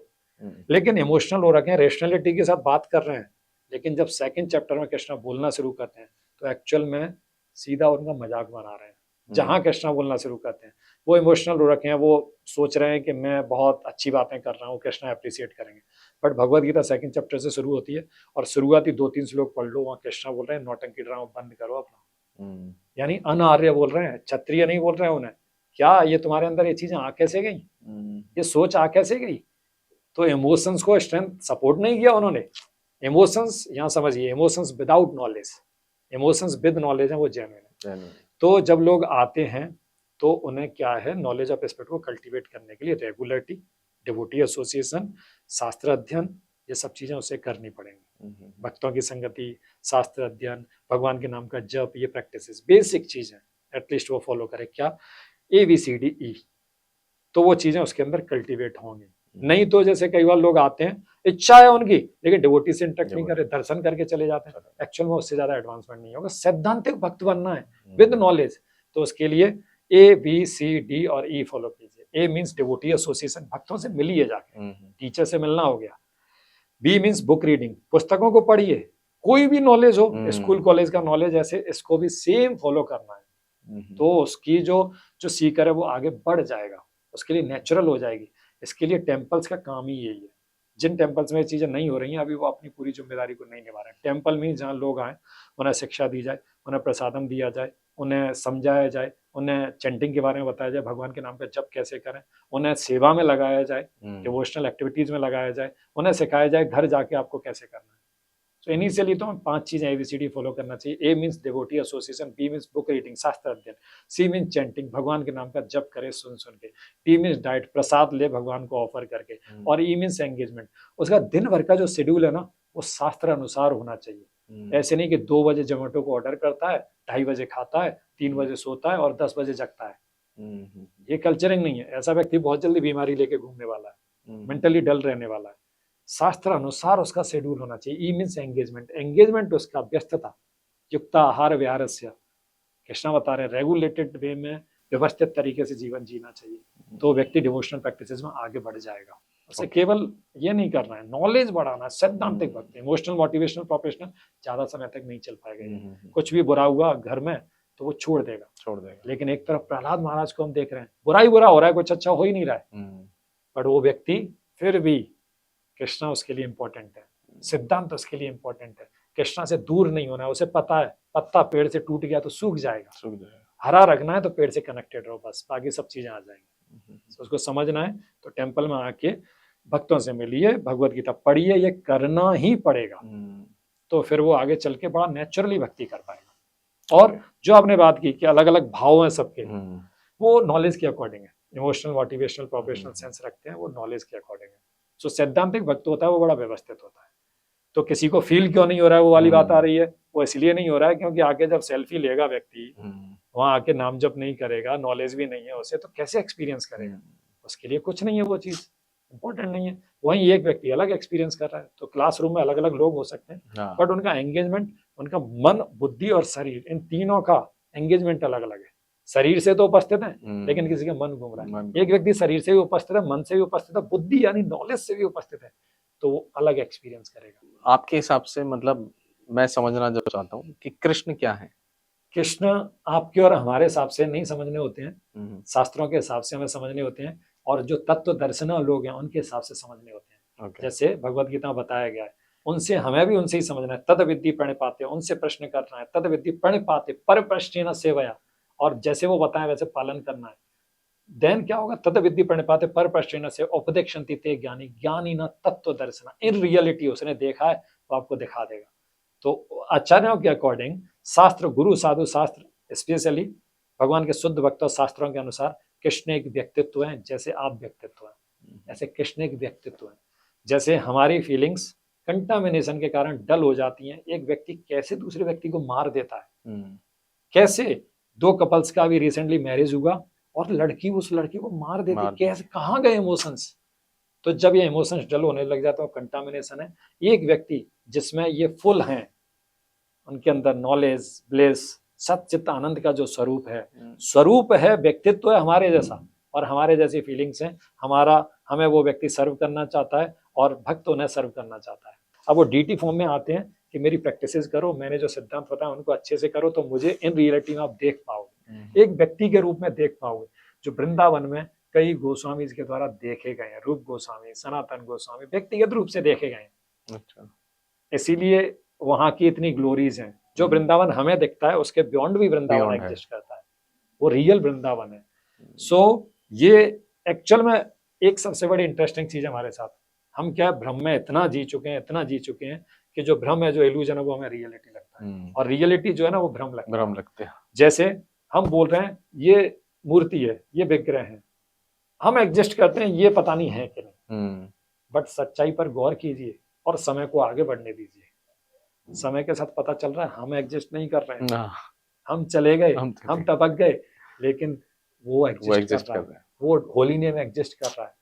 लेकिन इमोशनल हो रखे हैं, रेशनलिटी के साथ बात कर रहे हैं। लेकिन जब सेकंड चैप्टर में कृष्णा बोलना शुरू करते हैं तो एक्चुअल में सीधा उनका मजाक बना रहे हैं। जहां कृष्णा बोलना शुरू करते हैं वो इमोशनल हो रखे हैं, वो सोच रहे हैं कि मैं बहुत अच्छी बातें कर रहा हूँ, कृष्णा अप्रिशिएट करेंगे। But Bhagavad Gita second chapter से शुरू होती है और शुरुआती 2-3 श्लोक पढ़ लो, वहाँ कृष्णा बोल रहे हैं नौटंकी ड्रामा बंद करो अपना। यानी अनार्य बोल रहे हैं, क्षत्रिय नहीं बोल रहे हैं उन्हें। क्या ये तुम्हारे अंदर ये चीजें आ कैसे गई, ये सोच आ कैसे गई? तो इमोशंस को स्ट्रेंथ सपोर्ट नहीं किया उन्होंने। इमोशंस, यहाँ समझिए, emotions without knowledge, emotions with knowledge है, वो जेन्युइन है। तो जब लोग आते हैं तो उन्हें क्या है, नॉलेज ऑफ स्पिरिट को कल्टीवेट करने के लिए रेगुलरिटी, डिवोटी एसोसिएशन, शास्त्र अध्ययन, ये सब चीजें उसे करनी पड़ेंगी। भक्तों की संगति, शास्त्र अध्ययन, भगवान के नाम का जप, ये प्रैक्टिसेस बेसिक चीजें एटलीस्ट वो फॉलो करे। क्या? ABCDE, तो वो चीजें उसके अंदर कल्टीवेट होंगी। नहीं तो जैसे कई बार लोग आते हैं, इच्छा है उनकी, लेकिन डिवोटी से इंटरेक्ट नहीं करे, दर्शन करके चले जाते हैं, एक्चुअल में उससे ज्यादा एडवांसमेंट नहीं होगा। सैद्धांतिक भक्त बनना है विद नॉलेज, तो उसके लिए ABCD और E फॉलो कीजिए। A मीन्स डिवोटी एसोसिएशन, भक्तों से मिलिए जाके, टीचर से मिलना हो गया। B मीन्स बुक रीडिंग, पुस्तकों को पढ़िए, कोई भी नॉलेज हो, स्कूल कॉलेज का नॉलेज, ऐसे इसको भी सेम फॉलो करना है। तो उसकी जो सीकर है वो आगे बढ़ जाएगा, उसके लिए नेचुरल हो जाएगी। इसके लिए टेम्पल्स का काम ही यही है। जिन टेम्पल्स में ये चीजें नहीं हो रही हैं अभी, वो अपनी पूरी जिम्मेदारी को नहीं निभा रहे हैं। टेम्पल में जहाँ लोग आए, उन्हें शिक्षा दी जाए, उन्हें प्रसादम दिया जाए, उन्हें समझाया जाए, उन्हें चैंटिंग के बारे में बताया जाए, भगवान के नाम का जप कैसे करें, उन्हें सेवा में लगाया जाए, डिवोशनल एक्टिविटीज में लगाया जाए, उन्हें सिखाया जाए घर जाके आपको कैसे करना है। तो इनिशियली तो हमें 5 चीजें ABCD फॉलो करना चाहिए। A means devotee association, B means book reading, शास्त्र अध्ययन, C मीन्स चैंटिंग, भगवान के नाम का जप करे सुन सुन के, D मीन्स डाइट, प्रसाद ले भगवान को ऑफर करके, और E मीन्स एंगेजमेंट। उसका दिन भर का जो शेड्यूल है ना, वो शास्त्र अनुसार होना चाहिए। ऐसे नहीं कि 2 बजे जोमेटो को ऑर्डर करता है, 2:30 बजे खाता है, 3 बजे सोता है और 10 बजे जगता है। ये कल्चरिंग नहीं है। ऐसा व्यक्ति बहुत जल्दी बीमारी लेके घूमने वाला है, मेंटली डल रहने वाला है। शास्त्र अनुसार उसका शेड्यूल होना चाहिए। E मीन्स एंगेजमेंट, एंगेजमेंट उसका व्यस्तता, युक्त आहार विहारस्य, कृष्णा बता रहे हैं रेगुलेटेड वे में व्यवस्थित तरीके से जीवन जीना चाहिए, तो व्यक्ति डिवोशनल प्रैक्टिसेस में आगे बढ़ जाएगा। उसे केवल ये नहीं करना है, नॉलेज बढ़ाना है, सैद्धांतिक भक्ति। इमोशनल, मोटिवेशनल, प्रोफेशनल ज्यादा समय तक नहीं चल पाएगा। कुछ भी बुरा हुआ घर में तो वो छोड़ देगा। लेकिन एक तरफ प्रहलाद महाराज को हम देख रहे हैं, बुरा ही बुरा हो रहा है, कुछ अच्छा हो ही नहीं रहा है, पर वो व्यक्ति फिर भी, कृष्णा उसके लिए इंपॉर्टेंट है, सिद्धांत उसके लिए इंपॉर्टेंट है। कृष्णा से दूर नहीं होना है। उसे पता है पत्ता पेड़ से टूट गया तो सूख जाएगा, हरा रखना है तो पेड़ से कनेक्टेड रहो, बस बाकी सब चीजें आ जाएंगी। तो उसको समझना है तो टेम्पल में आके भक्तों से मिलिए, भगवत गीता पढ़िए, ये करना ही पड़ेगा। तो फिर वो आगे चल के बड़ा नेचुरली भक्ति कर पाएगा। और जो आपने बात की कि अलग अलग भाव हैं सबके, वो नॉलेज के अकॉर्डिंग है। इमोशनल, मोटिवेशनल, प्रोफेशनल सेंस रखते हैं, वो नॉलेज के अकॉर्डिंग है। जो सैद्धांतिक भक्त होता है वो बड़ा व्यवस्थित होता है। तो किसी को फील क्यों नहीं हो रहा है, वो वाली बात आ रही है। वो इसलिए नहीं हो रहा है क्योंकि आगे जब सेल्फी लेगा व्यक्ति, वहां आके नाम जप नहीं करेगा, नॉलेज भी नहीं है उसे, तो कैसे एक्सपीरियंस करेगा? उसके लिए कुछ नहीं है, वो चीज इंपॉर्टेंट नहीं है। वहीं एक व्यक्ति अलग एक्सपीरियंस कर रहा है। तो क्लासरूम में अलग अलग लोग हो सकते हैं, बट उनका एंगेजमेंट, उनका मन, बुद्धि और शरीर, इन तीनों का एंगेजमेंट अलग अलग है। शरीर से तो उपस्थित है, लेकिन किसी का मन घूम रहा है। एक व्यक्ति शरीर से भी उपस्थित है, मन से भी उपस्थित है, बुद्धि यानी नॉलेज से भी उपस्थित है, तो वो अलग एक्सपीरियंस करेगा। आपके हिसाब से, मतलब मैं समझना जो चाहता हूँ कि कृष्ण क्या है? कृष्ण आपके और हमारे हिसाब से नहीं समझने होते हैं, शास्त्रों के हिसाब से हमें समझने होते हैं, और जो तत्व दर्शन लोग हैं उनके हिसाब से समझने होते हैं। जैसे भगवत गीता में बताया गया है, उनसे हमें भी उनसे ही समझना है। तद विद्धि प्रणिपाते, उनसे प्रश्न करना है। तद विद्धि प्रणिपाते पर प्रश्न सेवया, और जैसे वो बताएं वैसे पालन करना है। देन क्या होगा? तद विद्धि प्रणिपाते पर प्रश्न से उपदेक्षन्ति ते ज्ञानी, ज्ञानी न तत्व दर्शन। इन रियलिटी उसने देखा है वो आपको दिखा देगा। तो आचार्यों के अकॉर्डिंग शास्त्र, गुरु साधु शास्त्र स्पेशली भगवान के शुद्ध भक्त और शास्त्रों के अनुसार कृष्ण एक व्यक्तित्व है, जैसे आप व्यक्तित्व हैं, ऐसे कृष्ण एक व्यक्तित्व है। जैसे हमारी फीलिंग्स कंटामिनेशन के कारण डल हो जाती हैं, एक व्यक्ति कैसे दूसरे व्यक्ति को मार देता है। कैसे 2 कपल्स का भी रिसेंटली मैरिज हुआ और लड़की उस लड़की को मार देती, कैसे, कहाँ गए इमोशंस? तो जब ये इमोशंस डल होने लग जाते हैं, कंटामिनेशन है। एक व्यक्ति जिसमें ये फुल हैं, उनके अंदर नॉलेज, ब्लेस, सच्चित आनंद का जो स्वरूप है, स्वरूप है, व्यक्तित्व है हमारे जैसा, और हमारे जैसी फीलिंग्स हैं, हमें वो व्यक्ति सर्व करना चाहता है और भक्त उन्हें सर्व करना चाहता है। अब वो डीटी फॉर्म में आते हैं कि मेरी प्रैक्टिसेस करो, मैंने जो सिद्धांत बताया उनको अच्छे से करो, तो मुझे इन रियलिटी में आप देख पाओगे, एक व्यक्ति के रूप में देख पाओगे, जो वृंदावन में कई गोस्वामी के द्वारा देखे गए हैं। रूप गोस्वामी, सनातन गोस्वामी व्यक्तिगत रूप से देखे गए हैं। अच्छा, इसीलिए वहां की इतनी ग्लोरीज हैं। जो वृंदावन हमें दिखता है उसके बियॉन्ड भी वृंदावन Beyond है। एग्जिस्ट करता है, वो रियल वृंदावन है। सो ये एक्चुअल में एक सबसे बड़ी इंटरेस्टिंग चीज हमारे साथ, हम क्या भ्रम में इतना जी चुके हैं, इतना जी चुके हैं कि जो भ्रम है, जो इल्यूजन है, वो हमें रियलिटी लगता है, और रियलिटी जो है ना वो भ्रम लगता है। जैसे हम बोल रहे हैं ये मूर्ति है, ये विग्रह है, हम एग्जिस्ट करते हैं, ये पता नहीं है कि नहीं, बट सच्चाई पर गौर कीजिए और समय को आगे बढ़ने दीजिए। समय के साथ पता चल रहा है हम एग्जिस्ट नहीं कर रहे हैं, हम चले गए, हम टपक गए, लेकिन वो एग्जिस्ट कर रहा है, वो होली नेम एग्जिस्ट कर रहा है,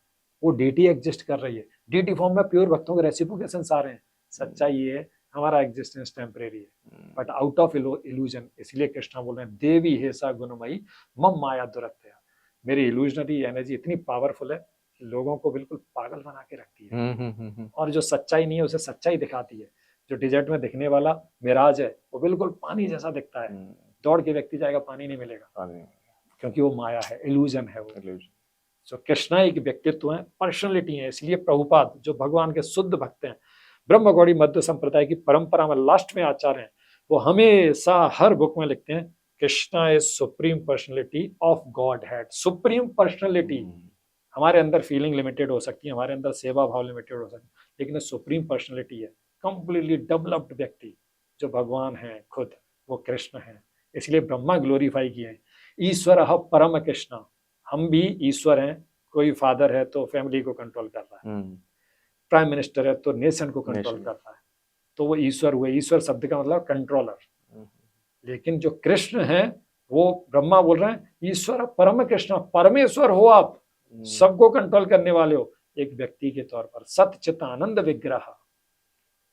वो डीटी एग्जिस्ट कर रही है। डीटी फॉर्म में प्योर भक्तों के रेसिप्रोकेशंस आ रहे हैं। सच्चाई ये है, हमारा एग्जिस्टेंस टेम्परेरी है, बट आउट ऑफ इल्यूजन। इसलिए कृष्णा बोल रहे हैं, देवी हे सा गुणमयी मम माया दुरत्या। मेरी इल्यूजनरी एनर्जी इतनी पावरफुल है कि लोगों को बिल्कुल पागल बना के रखती है, और जो सच्चाई नहीं है उसे सच्चाई दिखाती है। जो डिजर्ट में दिखने वाला मिराज है वो बिल्कुल पानी जैसा दिखता है, दौड़ के व्यक्ति जाएगा, पानी नहीं मिलेगा, क्योंकि वो माया है, इल्यूजन है वो। सो कृष्णा एक व्यक्तित्व है, पर्सनैलिटी है। इसलिए प्रभुपाद जो भगवान के शुद्ध भक्त हैं, ब्रह्म गौड़ी मध्य संप्रदाय की परंपरा में लास्ट में आचार्य हैं, वो हमेशा हर बुक में लिखते हैं Krishna is supreme personality of God head. Supreme personality, हमारे अंदर फीलिंग लिमिटेड हो सकती है, हमारे अंदर सेवा भाव लिमिटेड हो सकती है, लेकिन सुप्रीम पर्सनैलिटी है, कंप्लीटली डेवलप्ड व्यक्ति जो भगवान है खुद, वो कृष्ण है। इसलिए ब्रह्मा ग्लोरीफाई किए हैं, ईश्वर परम कृष्ण। हम भी ईश्वर हैं, कोई फादर है तो फैमिली को कंट्रोल कर रहा है, प्राइम मिनिस्टर है तो नेशन को कंट्रोल कर रहा है, तो वो ईश्वर हुए। ईश्वर शब्द का मतलब कंट्रोलर। लेकिन जो कृष्ण है, वो ब्रह्मा बोल रहे हैं ईश्वर परम कृष्ण, परमेश्वर हो आप, सबको कंट्रोल करने वाले हो एक व्यक्ति के तौर पर, सत चित आनंद विग्रह।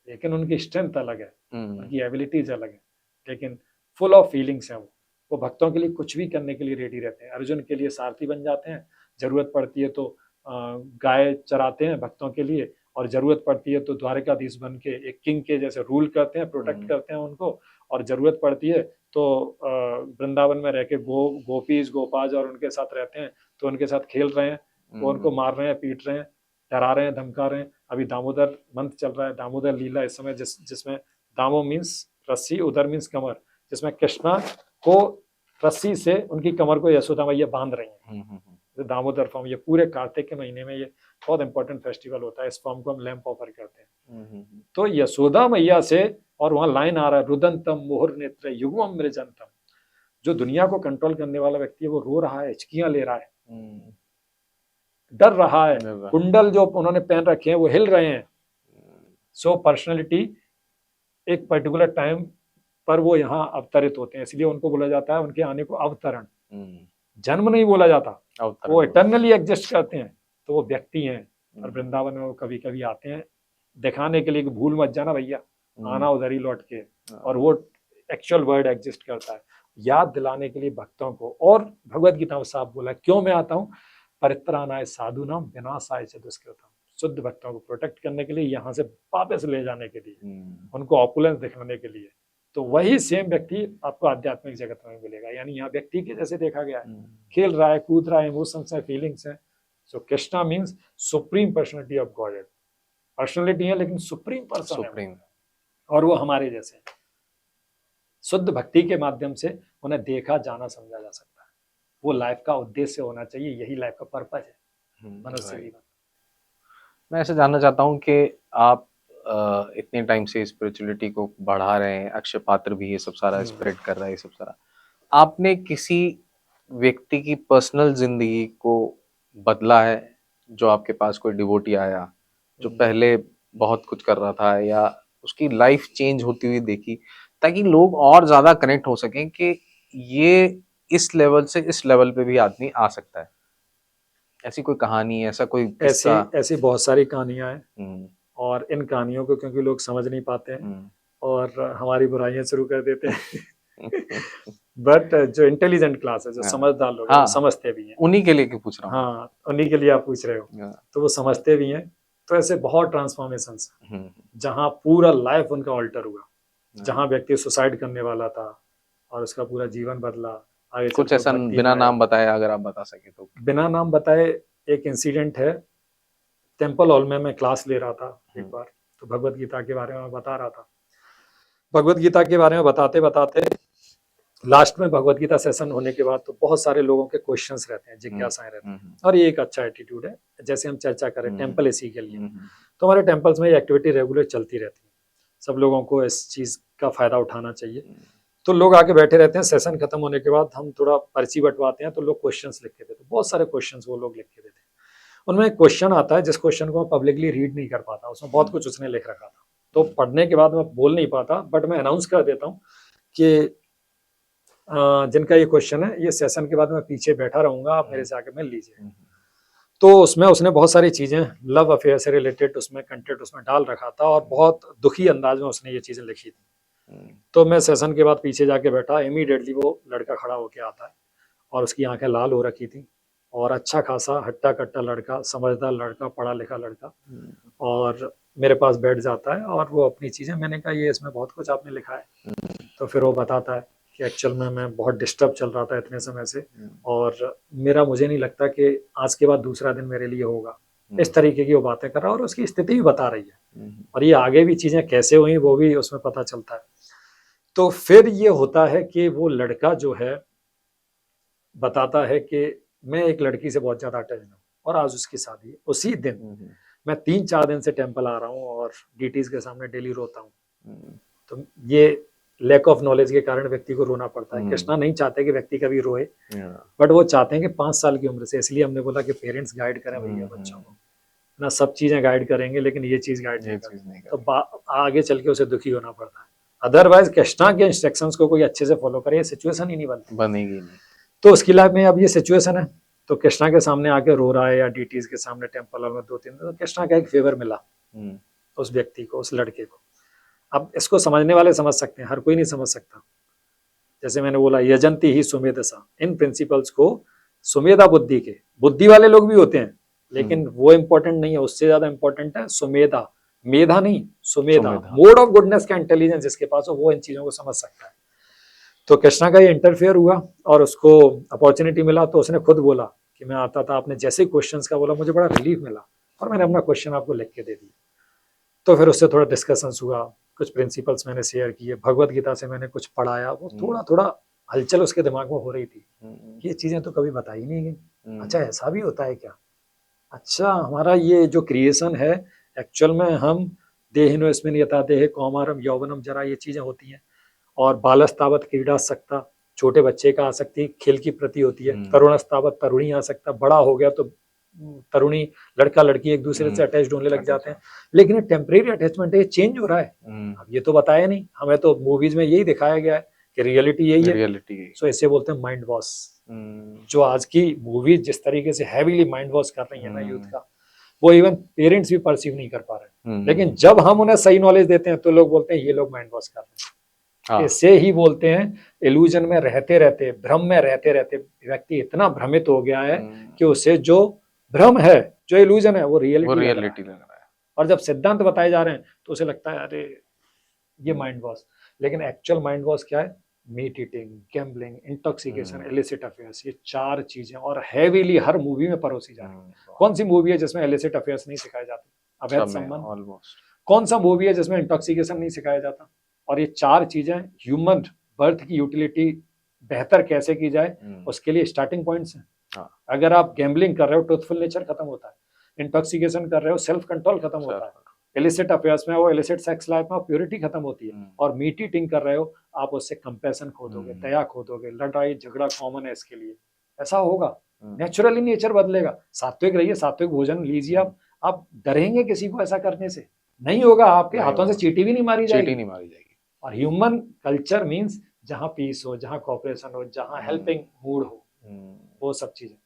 लेकिन उनकी स्ट्रेंथ अलग है, उनकी एबिलिटीज अलग है, लेकिन फुल ऑफ फीलिंग्स है। वो भक्तों के लिए कुछ भी करने के लिए रेडी रहते हैं। अर्जुन के लिए सारथी बन जाते हैं, जरूरत पड़ती है तो गाय चराते हैं भक्तों के लिए, और जरूरत पड़ती है तो द्वारकाधीश बन के एक किंग के जैसे रूल करते हैं, प्रोटेक्ट करते हैं उनको, और जरूरत पड़ती है तो वृंदावन में रह के गोपीज गोपाज और उनके साथ रहते हैं, तो उनके साथ खेल रहे हैं, वो उनको मार रहे हैं, पीट रहे हैं, डरा रहे हैं, धमका रहे हैं। अभी दामोदर मंथ चल रहा है, दामोदर लीला इस समय, जिसमें दामो मीन्स रस्सी, उदर मीन्स कमर, जिसमें कृष्णा को रस्सी से उनकी कमर को यशोदा मैया बांध रही हैं। दामोदर फॉर्म, ये पूरे कार्तिक के महीने में ये बहुत इंपॉर्टेंट फेस्टिवल होता है। इस फॉर्म को हम लैंप ऑफर करते हैं। तो यशोदा मैया से, और वहां लाइन आ रहा है, रुदंतम मोहर नेत्र युग्मम मृजंतम। जो दुनिया को कंट्रोल करने वाला व्यक्ति है वो रो रहा है, हिचकियां ले रहा है, डर रहा है, कुंडल जो उन्होंने पहन रखे हैं वो हिल रहे हैं। सो पर्सनैलिटी एक पर्टिकुलर टाइम पर वो यहाँ अवतरित होते हैं, इसलिए उनको बोला जाता है उनके आने को अवतरण। जन्म नहीं बोला जाता, वो इटर्नली एग्जिस्ट करते हैं, तो वो व्यक्ति हैं। और वृंदावन में वो कभी कभी आते हैं दिखाने के लिए कि भूल मत जाना भैया, आना उधर ही लौट के, और वो एक्चुअल वर्ड एग्जिस्ट करता है याद दिलाने के लिए भक्तों को। और भगवत गीता में साफ बोला, क्यों मैं आता हूँ, परित्राणाय साधूनां विनाशाय च दुष्कृतां। शुद्ध भक्तों को प्रोटेक्ट करने के लिए, यहाँ से वापस ले जाने के लिए, उनको ऑपुलेंस दिखाने के लिए। तो वही सेम व्यक्ति आपको आध्यात्मिक जगत में मिलेगा, यानी यहाँ व्यक्ति के जैसे देखा गया है, खेल रहा है, कूद रहा है, इमोशंस है, फीलिंग्स है। So Krishna means supreme personality of God. Personality है लेकिन सुप्रीम पर्सन है, और वो हमारे जैसे हैं। शुद्ध भक्ति के माध्यम से उन्हें देखा, जाना, समझा जा सकता है। वो लाइफ का उद्देश्य होना चाहिए, यही लाइफ का पर्पस है मनुष्य जीवन। मैं ऐसे जानना चाहता हूँ कि आप इतने टाइम से स्पिरिचुअलिटी को बढ़ा रहे हैं, अक्षय पात्र भी ये सब सारा स्प्रेड कर रहा है, ये सब सारा, आपने किसी व्यक्ति की पर्सनल जिंदगी को बदला है? जो आपके पास कोई डिवोटी आया जो पहले बहुत कुछ कर रहा था, या उसकी लाइफ चेंज होती हुई देखी, ताकि लोग और ज्यादा कनेक्ट हो सकें कि ये इस लेवल से इस लेवल पे भी आदमी आ सकता है? ऐसी कोई कहानी, ऐसा कोई किस्सा? ऐसी बहुत सारी कहानियां हैं, और इन कहानियों को क्योंकि लोग समझ नहीं पाते हैं और हमारी बुराइयां शुरू कर देते हैं बट जो इंटेलिजेंट क्लास है, जो हाँ। समझदार लोग हैं, हाँ। वो समझते भी हैं। उन्हीं के लिए क्यों पूछ रहा हूँ। हाँ, उन्हीं के लिए आप पूछ रहे हो, हाँ। तो वो समझते भी हैं। तो ऐसे बहुत ट्रांसफॉर्मेशंस हम्म, जहाँ पूरा लाइफ उनका ऑल्टर हुआ, हाँ। जहाँ व्यक्ति सुसाइड करने वाला था और उसका पूरा जीवन बदला, आगे चल कुछ के वो ऐसा भक्ति में बिना आया। नाम बताए अगर आप बता सके तो। बिना नाम बताए एक इंसिडेंट है, टेम्पल हॉल में मैं क्लास ले रहा था एक बार, तो भगवत गीता के बारे में बता रहा था। भगवत गीता के बारे में बताते बताते लास्ट में भगवत गीता सेशन होने के बाद तो बहुत सारे लोगों के क्वेश्चंस रहते हैं, जिज्ञासाएं रहती हैं, और ये एक अच्छा एटीट्यूड है। जैसे हम चर्चा करें टेम्पल इसी के लिए, तो हमारे टेम्पल्स में ये एक्टिविटी रेगुलर चलती रहती है, सब लोगों को इस चीज का फायदा उठाना चाहिए। तो लोग आके बैठे रहते हैं, सेशन खत्म होने के बाद हम थोड़ा पर्ची बंटवाते हैं, तो लोग क्वेश्चंस लिख के देते, बहुत सारे क्वेश्चंस वो लोग लिख के देते हैं। उनमें एक क्वेश्चन आता है जिस क्वेश्चन को मैं पब्लिकली रीड नहीं कर पाता, उसमें बहुत कुछ उसने लिख रखा था, तो पढ़ने के बाद मैं बोल नहीं पाता, बट मैं अनाउंस कर देता हूँ कि जिनका ये क्वेश्चन है, ये सेशन के बाद मैं पीछे बैठा रहूंगा, आप मेरे से आके मिल लीजिए। तो उसमें उसने बहुत सारी चीजें लव अफेयर से रिलेटेड उसमें कंटेंट उसमें डाल रखा था, और बहुत दुखी अंदाज में उसने ये चीजें लिखी थी। तो मैं सेशन के बाद पीछे जाके बैठा, इमीडिएटली वो लड़का खड़ा होके आता है, और उसकी आंखें लाल हो रखी थी, और अच्छा खासा हट्टा कट्टा लड़का, समझदार लड़का, पढ़ा लिखा लड़का, और मेरे पास बैठ जाता है और वो अपनी चीजें, मैंने कहा ये इसमें बहुत कुछ आपने लिखा है, तो फिर वो बताता है कि एक्चुअल में मैं बहुत डिस्टर्ब चल रहा था इतने समय से, और मुझे नहीं लगता कि आज के बाद दूसरा दिन मेरे लिए होगा, इस तरीके की वो बातें कर रहा है, और उसकी स्थिति भी बता रही है, और ये आगे भी चीजें कैसे हुई वो भी उसमें पता चलता है। तो फिर ये होता है कि वो लड़का जो है बताता है कि मैं एक लड़की से बहुत ज्यादा अटैच हूँ, और आज उसकी शादी है। उसी दिन मैं 3-4 दिन से टेम्पल आ रहा हूँ और डीटीज के सामने डेली रोता हूँ। तो ये लैक ऑफ नॉलेज के कारण व्यक्ति को रोना पड़ता है। कृष्णा नहीं चाहते कि व्यक्ति कभी रोए, बट वो चाहते हैं कि 5 साल की उम्र से, इसलिए हमने बोला कि पेरेंट्स गाइड करें भैया बच्चों को, ना सब चीजें गाइड करेंगे लेकिन ये चीज गाइड नहीं करेंगे, तो आगे चल के उसे दुखी होना पड़ता है। अदरवाइज कृष्णा के इंस्ट्रक्शंस को कोई अच्छे से फॉलो करे, ये सिचुएशन ही नहीं बनेगी नहीं। तो उसकी लाइफ में अब ये सिचुएशन है, तो कृष्णा के सामने आके रो रहा है, या डीटीज के सामने टेम्पल में 2-3 दिन, तो कृष्णा का एक फेवर मिला उस व्यक्ति को, उस लड़के को। अब इसको समझने वाले समझ सकते हैं, हर कोई नहीं समझ सकता। जैसे मैंने बोला, यजंती ही सुमेधसा, इन प्रिंसिपल्स को सुमेधा बुद्धि के, बुद्धि वाले लोग भी होते हैं, लेकिन वो इंपॉर्टेंट नहीं है, उससे ज्यादा इंपॉर्टेंट है सुमेधा, मेधा नहीं, सुमेधा, मोड ऑफ गुडनेस का इंटेलिजेंस जिसके पास हो, वो इन चीजों को समझ सकता है। तो कृष्णा का ये इंटरफेयर हुआ और उसको अपॉर्चुनिटी मिला, तो उसने खुद बोला कि मैं आता था, आपने जैसे क्वेश्चंस का बोला मुझे बड़ा रिलीफ मिला, और मैंने अपना क्वेश्चन आपको लिख के दे दिया। तो फिर उससे थोड़ा डिस्कशंस हुआ, कुछ प्रिंसिपल्स मैंने शेयर किए, भगवत गीता से मैंने कुछ पढ़ाया, वो थोड़ा थोड़ा हलचल उसके दिमाग में हो रही थी, ये चीजें तो कभी बताई नहीं गई, अच्छा ऐसा भी होता है क्या, अच्छा हमारा ये जो क्रिएशन है एक्चुअल में हम देहिनो इसमें यथा देह कौमारम यौवनम जरा, ये चीजें होती हैं, और बालस्तावत क्रीड़ा सकता, छोटे बच्चे का आसक्ति खेल की प्रति होती है, तरुणस्तावत तरुणी आ सकता, बड़ा हो गया तो तरुणी लड़का लड़की एक दूसरे से अटैच्ड होने लग जाते हैं, लेकिन टेम्परेरी अटैचमेंट है, ये चेंज हो रहा है, अब ये तो बताया नहीं हमें, तो मूवीज में यही दिखाया गया है कि रियलिटी यही है। सो इसे बोलते हैं माइंड वॉश। जो आज की मूवी जिस तरीके से हैवीली माइंड वॉश कर रही है ना यूथ का, वो इवन पेरेंट्स भी परसीव नहीं कर पा रहे, लेकिन जब हम उन्हें सही नॉलेज देते हैं तो लोग बोलते हैं ये लोग माइंड वॉश कर रहे हैं। इसे ही बोलते हैं इल्यूजन में रहते रहते, भ्रम में रहते रहते व्यक्ति इतना भ्रमित हो गया है कि उसे जो भ्रम है, जो इल्यूजन है, वो रियलिटी लग रहा है, और जब सिद्धांत बताए जा रहे हैं तो उसे लगता है अरे ये माइंड वॉश, लेकिन एक्चुअल माइंड वॉश क्या है, meat eating, gambling, intoxication, illicit affairs, ये 4 चीजें और हैवीली हर मूवी में परोसी जा रही है। कौन सी मूवी है जिसमें इलिसिट अफेयर्स नहीं सिखाए जाते, अवैध संबंध, कौन सा मूवी है जिसमें इंटॉक्सिकेशन नहीं सिखाया जाता, और ये 4 चीजें ह्यूमन बर्थ की यूटिलिटी बेहतर कैसे की जाए उसके लिए स्टार्टिंग पॉइंट्स हैं। अगर आप गैम्बलिंग कर रहे हो, ट्रूथफुल नेचर खत्म होता है, इंटॉक्सिकेशन कर रहे हो, सेल्फ कंट्रोल खत्म होता है, इलिसिट अफेयर्स में वो इलिसिट सेक्स लाइफ में प्योरिटी खत्म होती है, और मीट ईटिंग कर रहे हो, आप उससे कंपैशन खो दोगे, दया खो दोगे, लड़ाई झगड़ा कॉमन है इसके लिए, ऐसा होगा, नेचुरली नेचर बदलेगा। सात्विक रहिए, सात्विक भोजन लीजिए, आप डरेंगे किसी को ऐसा करने से नहीं होगा, आपके हाथों से चींटी भी नहीं मारी जाएगी। और ह्यूमन कल्चर मीन्स जहाँ पीस हो, जहाँ कॉपरेशन हो, जहाँ हेल्पिंग मूड हो, वो सब चीजें।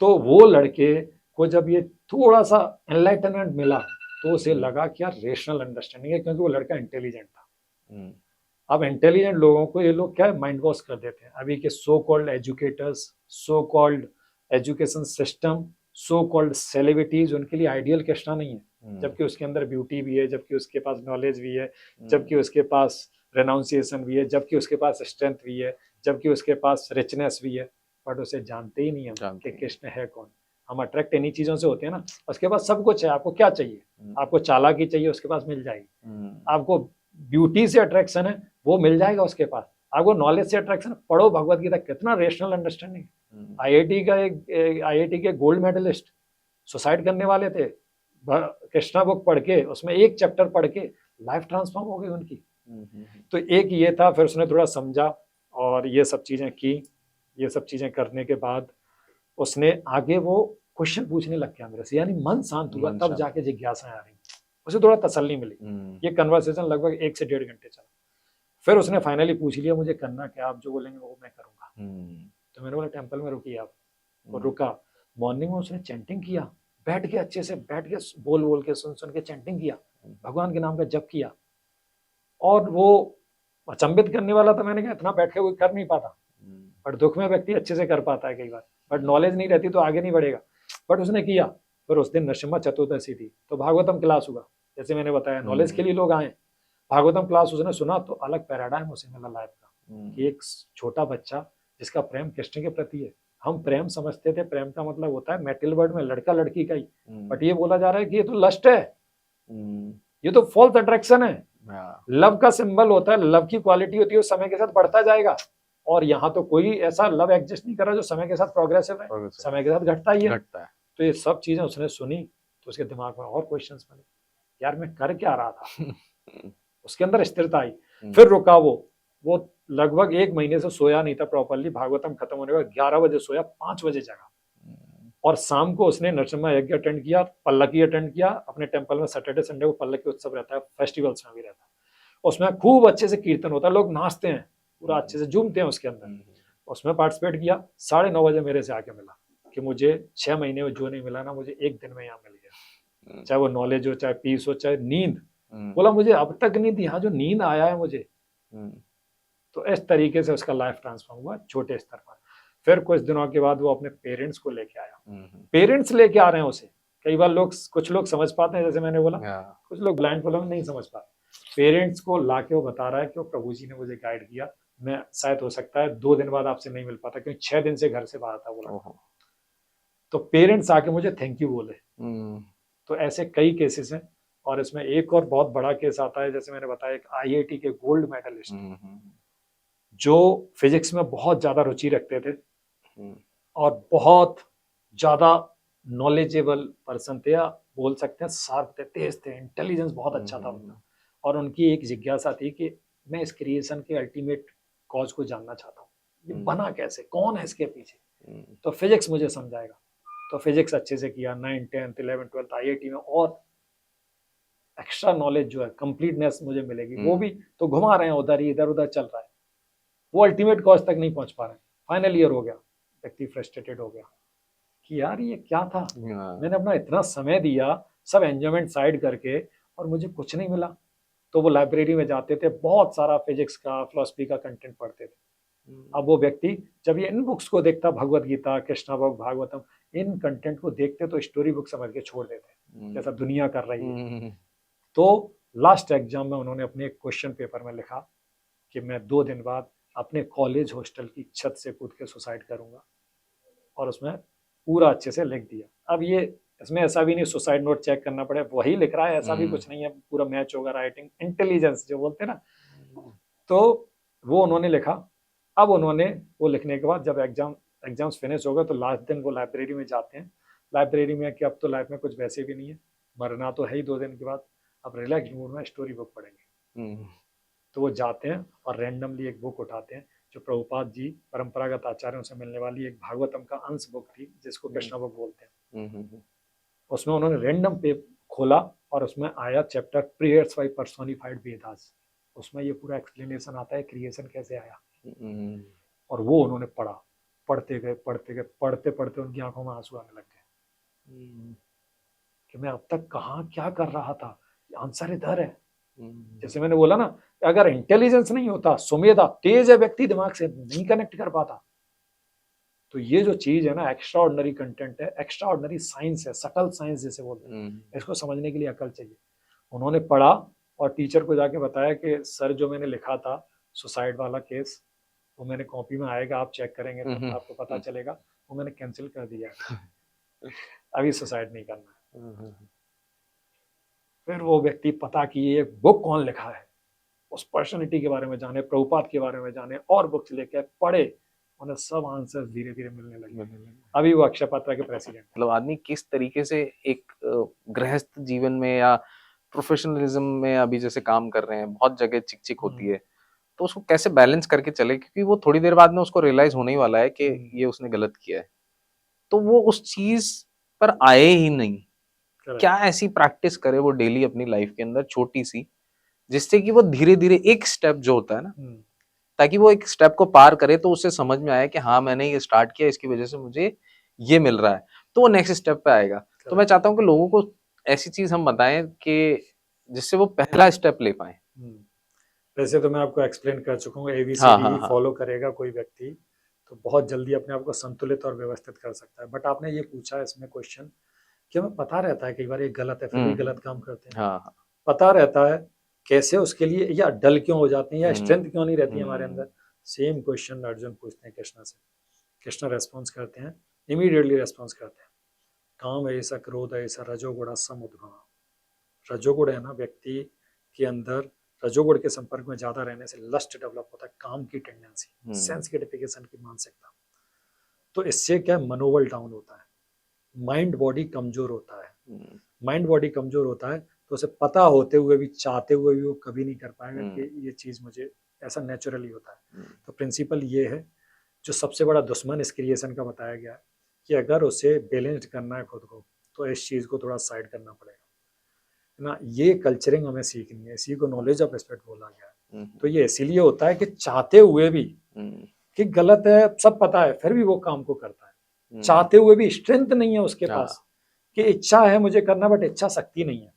तो वो लड़के को जब ये थोड़ा सा एनलाइटनमेंट मिला तो उसे लगा कि यार रेशनल अंडरस्टैंडिंग है, क्योंकि वो लड़का इंटेलिजेंट था। अब इंटेलिजेंट लोगों को ये लोग क्या माइंड वॉश कर देते हैं। अभी के so called educators, so called education system, so called celebrities, उनके लिए आइडियल कृष्णा नहीं है, जबकि उसके अंदर ब्यूटी भी है, जबकि उसके पास नॉलेज भी है, जबकि उसके पास रेनाउंसिएशन भी है, जबकि उसके पास स्ट्रेंथ भी है, जबकि उसके पास रिचनेस भी है, बट उसे जानते ही नहीं हम कि कृष्ण है कौन। हम अट्रैक्ट इन्हीं चीजों से होते हैं ना। उसके पास सब कुछ है, आपको क्या चाहिए? आपको चालाकी चाहिए, उसके पास मिल जाएगी। आपको ब्यूटी से अट्रैक्शन है, वो मिल जाएगा उसके पास। आपको नॉलेज से अट्रैक्शन, पढ़ो भगवत गीता, कितना रेशनल अंडरस्टैंडिंग। आईआईटी का एक आईआईटी के गोल्ड मेडलिस्ट सुसाइड करने वाले थे, कृष्णा बुक पढ़ के, उसमें एक चैप्टर पढ़ के लाइफ ट्रांसफॉर्म हो गई उनकी। तो एक ये था, फिर उसने थोड़ा समझा और ये सब चीजें की। ये सब चीजें करने के बाद उसने आगे वो क्वेश्चन पूछने लग गया मेरे से, यानी मन शांत हुआ, तब जाके जिज्ञासाएं आ रही, उसे थोड़ा तसल्ली मिली। ये कन्वर्सेशन लगभग 1 से 1.5 घंटे चला। फिर उसने फाइनली पूछ लिया, मुझे करना क्या, आप जो बोलेंगे वो मैं करूंगा। तो मैंने बोला टेम्पल में रुकिए आप, और रुका। मॉर्निंग में उसने चैंटिंग किया, बैठ के अच्छे से बैठ के बोल बोल के सुन सुन के चैंटिंग किया, भगवान के नाम का जप किया। और वो अचंभित करने वाला था, मैंने कहा इतना बैठ के कोई कर नहीं पाता, बट दुख में व्यक्ति अच्छे से कर पाता है कई बार, बट नॉलेज नहीं रहती तो आगे नहीं बढ़ेगा। बट उसने किया। फिर उस दिन नरसिम्हा चतुर्दशी थी, तो भागवतम क्लास हुआ, जैसे मैंने बताया नॉलेज के लिए लोग आए। भागवतम क्लास उसने सुना तो अलग पैराडाइम उसे मिला लाइफ का, कि एक छोटा बच्चा जिसका प्रेम कृष्ण के प्रति है। हम प्रेम समझते थे, प्रेम का मतलब होता है मेटल वर्ड में लड़का लड़की का ही, बट ये बोला जा रहा है कि ये तो लस्ट है, ये तो फॉल्स अट्रैक्शन है। लव का सिंबल होता है, लव की क्वालिटी होती है, समय के साथ बढ़ता जाएगा। और यहाँ तो कोई ऐसा लव एग्जिस्ट नहीं कर रहा जो समय के साथ प्रोग्रेसिव है, समय के साथ घटता ही है। तो ये सब चीजें उसने सुनी, तो उसके दिमाग में और क्वेश्चंस बने, यार मैं कर क्या रहा था। उसके अंदर स्थिरता आई। फिर रुका वो लगभग 1 महीने से सोया नहीं था प्रॉपरली। भागवतम खत्म होने का 11 बजे सोया, 5 बजे जगा। और शाम को उसने नरसिम्हा यज्ञ अटेंड किया, पल्लकी अटेंड किया अपने टेम्पल में। सैटरडे संडे को पल्लकी उत्सव रहता है, फेस्टिवल्स में भी रहता है। उसमें खूब अच्छे से कीर्तन होता है, लोग नाचते हैं, पूरा अच्छे से झूमते हैं उसके अंदर। उसमें पार्टिसिपेट किया। 9:30 बजे मेरे से आके मिला कि मुझे 6 महीने में जो नहीं मिला ना, मुझे 1 दिन में यहाँ मिल गया। चाहे वो नॉलेज हो, चाहे पीस हो, चाहे नींद। बोला मुझे अब तक नहीं थी, यहाँ जो नींद आया है मुझे। तो इस तरीके से उसका लाइफ ट्रांसफॉर्म हुआ छोटे स्तर पर। फिर कुछ दिनों के बाद वो अपने पेरेंट्स को लेके आया। पेरेंट्स लेके आ रहे हैं उसे। कई बार कुछ लोग समझ पाते हैं, जैसे मैंने बोला, कुछ लोग ब्लाइंड फॉलोइंग नहीं समझ पाते। पेरेंट्स को लाके वो बता रहा है कि वो प्रभु जी ने मुझे गाइड किया, मैं शायद हो सकता है 2 दिन बाद आपसे नहीं मिल पाता, क्योंकि 6 दिन से घर से बाहर था बोला। तो पेरेंट्स आके मुझे थैंक यू बोले। तो ऐसे कई केसेस हैं। और इसमें एक और बहुत बड़ा केस आता है, जैसे मैंने बताया, एक आईआईटी के गोल्ड मेडलिस्ट जो फिजिक्स में बहुत ज्यादा रुचि रखते थे और बहुत ज्यादा नॉलेजेबल पर्सन थे, या बोल सकते हैं शार्प थे, तेज थे, इंटेलिजेंस बहुत अच्छा था उनका। और उनकी एक जिज्ञासा थी कि मैं इस क्रिएशन के अल्टीमेट कॉज को जानना चाहता हूँ, ये बना कैसे, कौन है इसके पीछे। तो फिजिक्स मुझे समझाएगा। तो फिजिक्स अच्छे से किया, 9th 10th 11th 12th IIT में, और एक्स्ट्रा नॉलेज जो है, कंप्लीटनेस मुझे मिलेगी, वो भी तो घुमा रहे हैं उधर ही, इधर उधर चल रहा है, वो अल्टीमेट कॉज तक नहीं पहुंच पा रहे हैं। फाइनल ईयर हो गया, व्यक्ति फ्रस्ट्रेटेड हो गया कि यार ये क्या था, मैंने अपना इतना समय दिया, सब एंजॉयमेंट साइड करके, और मुझे कुछ नहीं मिला। तो वो लाइब्रेरी में जाते थे, बहुत सारा फिजिक्स का, फिलॉसफी का कंटेंट पढ़ते थे। अब वो व्यक्ति जब ये इन बुक्स को देखता, भगवत गीता, कृष्णा बुक, भागवतम, इन कंटेंट को देखते तो स्टोरी बुक समझ के छोड़ देते, जैसा दुनिया कर रही है। तो लास्ट एग्जाम में उन्होंने अपने क्वेश्चन पेपर में लिखा कि मैं 2 दिन बाद अपने कॉलेज हॉस्टल की छत से कूद के सुसाइड करूंगा। और उसमें पूरा अच्छे से लिख दिया। अब ये इसमें ऐसा भी नहीं सुसाइड नोट चेक करना पड़े, वही लिख रहा है, ऐसा भी कुछ नहीं है, पूरा मैच होगा, राइटिंग इंटेलिजेंस जो बोलते हैं ना। तो वो उन्होंने लिखा। अब उन्होंने वो लिखने के बाद जब एग्जाम्स फिनिश हो गए, तो लास्ट दिन वो लाइब्रेरी में जाते हैं। लाइब्रेरी में कि अब तो लाइफ में कुछ वैसे भी नहीं है, मरना तो है ही 2 दिन के बाद, अब रिलैक्स मूड में स्टोरी बुक पढ़ेंगे। तो वो जाते हैं और रैंडमली एक बुक उठाते हैं, जो प्रभुपाद जी परंपरागत आचार्यों से मिलने वाली एक भागवतम का अंश बुक थी, जिसको कृष्णा बुक बोलते हैं। उसमें उन्होंने रैंडम पे खोला और उसमें आया chapter prayers by personified Vedas. उसमें ये पूरा एक्सप्लेनेशन आता है क्रिएशन कैसे आया। और वो उन्होंने पढ़ा, पढ़ते गए पढ़ते पढ़ते उनकी आंखों में आंसू आने लग गए कि मैं अब तक कहाँ क्या कर रहा था, आंसर इधर है। जैसे मैंने बोला ना, अगर इंटेलिजेंस नहीं होता, सुमेधा तेज है व्यक्ति, दिमाग से नहीं कनेक्ट कर पाता। तो ये जो चीज है ना, एक्स्ट्रा ऑर्डिनरी कंटेंट है, एक्स्ट्रा ऑर्डिनरी साइंस है, सटल साइंस जिसे बोलते हैं, इसको समझने के लिए अकल चाहिए। उन्होंने पढ़ा और टीचर को जाके बताया कि सर जो मैंने लिखा था सुसाइड वाला केस, वो मैंने कॉपी में आएगा, आप चेक करेंगे तो आपको पता चलेगा, वो मैंने कैंसिल कर दिया, अभी सुसाइड नहीं करना है। फिर वो व्यक्ति पता किए एक बुक कौन लिखा है, उस पर्सनैलिटी के बारे में जाने, प्रभुपाद के बारे में जाने, और बुक्स लेके पढ़े, उन्हें सब आंसर्स धीरे धीरे मिलने लगे। अभी वो अक्षय पात्रा के प्रेसिडेंट। मतलब आदमी किस तरीके से एक गृहस्थ जीवन में या प्रोफेशनलिज्म में अभी जैसे काम कर रहे हैं, बहुत जगह चिक चिक होती है, तो उसको कैसे बैलेंस करके चले, क्योंकि वो थोड़ी देर बाद में उसको रियलाइज होने ही वाला है कि ये उसने गलत किया है, तो वो उस चीज पर आए ही नहीं। क्या ऐसी प्रैक्टिस करे वो डेली अपनी लाइफ के अंदर छोटी सी, जिससे कि वो धीरे धीरे एक स्टेप जो होता है ना, ताकि वो एक स्टेप को पार करे तो उसे समझ में आए कि हाँ मैंने ये स्टार्ट किया, इसकी वजह से मुझे ये मिल रहा है, तो वो नेक्स्ट स्टेप पे आएगा। तो मैं चाहता हूँ कि लोगों को ऐसी चीज हम बताएं कि जिससे वो पहला स्टेप ले पाए। वैसे तो मैं आपको एक्सप्लेन कर चुका हूँ, ABCD फॉलो करेगा कोई व्यक्ति तो बहुत जल्दी अपने आप को संतुलित और व्यवस्थित कर सकता है। बट आपने ये पूछा इसमें क्वेश्चन कि हमें पता रहता है कई बार ये गलत है, फिर भी गलत काम करते हैं। पता रहता है कैसे उसके लिए, या डल क्यों हो जाते हैं, या स्ट्रेंथ क्यों नहीं रहती है हमारे अंदर। सेम क्वेश्चन अर्जुन पूछते हैं कृष्णा से, कृष्णा रेस्पॉन्स करते हैं, इमीडिएटली रेस्पॉन्स करते हैं, काम ऐसा, क्रोध ऐसा, रजोगुण समुद्भव। रजोगुण है ना व्यक्ति के अंदर, रजोगुण के संपर्क में ज्यादा रहने से लस्ट डेवलप होता है, काम की टेंडेंसी, सेंस ग्रेटिफिकेशन की मानसिकता। तो इससे क्या मनोबल डाउन होता है, माइंड बॉडी कमजोर होता है। माइंड बॉडी कमजोर होता है तो उसे पता होते हुए भी, चाहते हुए भी वो कभी नहीं कर पाएगा कि ये चीज मुझे, ऐसा नेचुरली होता है। तो प्रिंसिपल ये है, जो सबसे बड़ा दुश्मन इस क्रिएशन का बताया गया है कि अगर उसे बैलेंस्ड करना है खुद को, तो इस चीज को थोड़ा साइड करना पड़ेगा ना। ये कल्चरिंग हमें सीखनी है, इसी को नॉलेज ऑफ रिस्पेक्ट बोला गया है। तो ये इसीलिए होता है कि चाहते हुए भी कि गलत है, सब पता है, फिर भी वो काम को करता है। चाहते हुए भी स्ट्रेंथ नहीं है उसके पास, कि इच्छा है मुझे करना, बट इच्छा शक्ति नहीं है।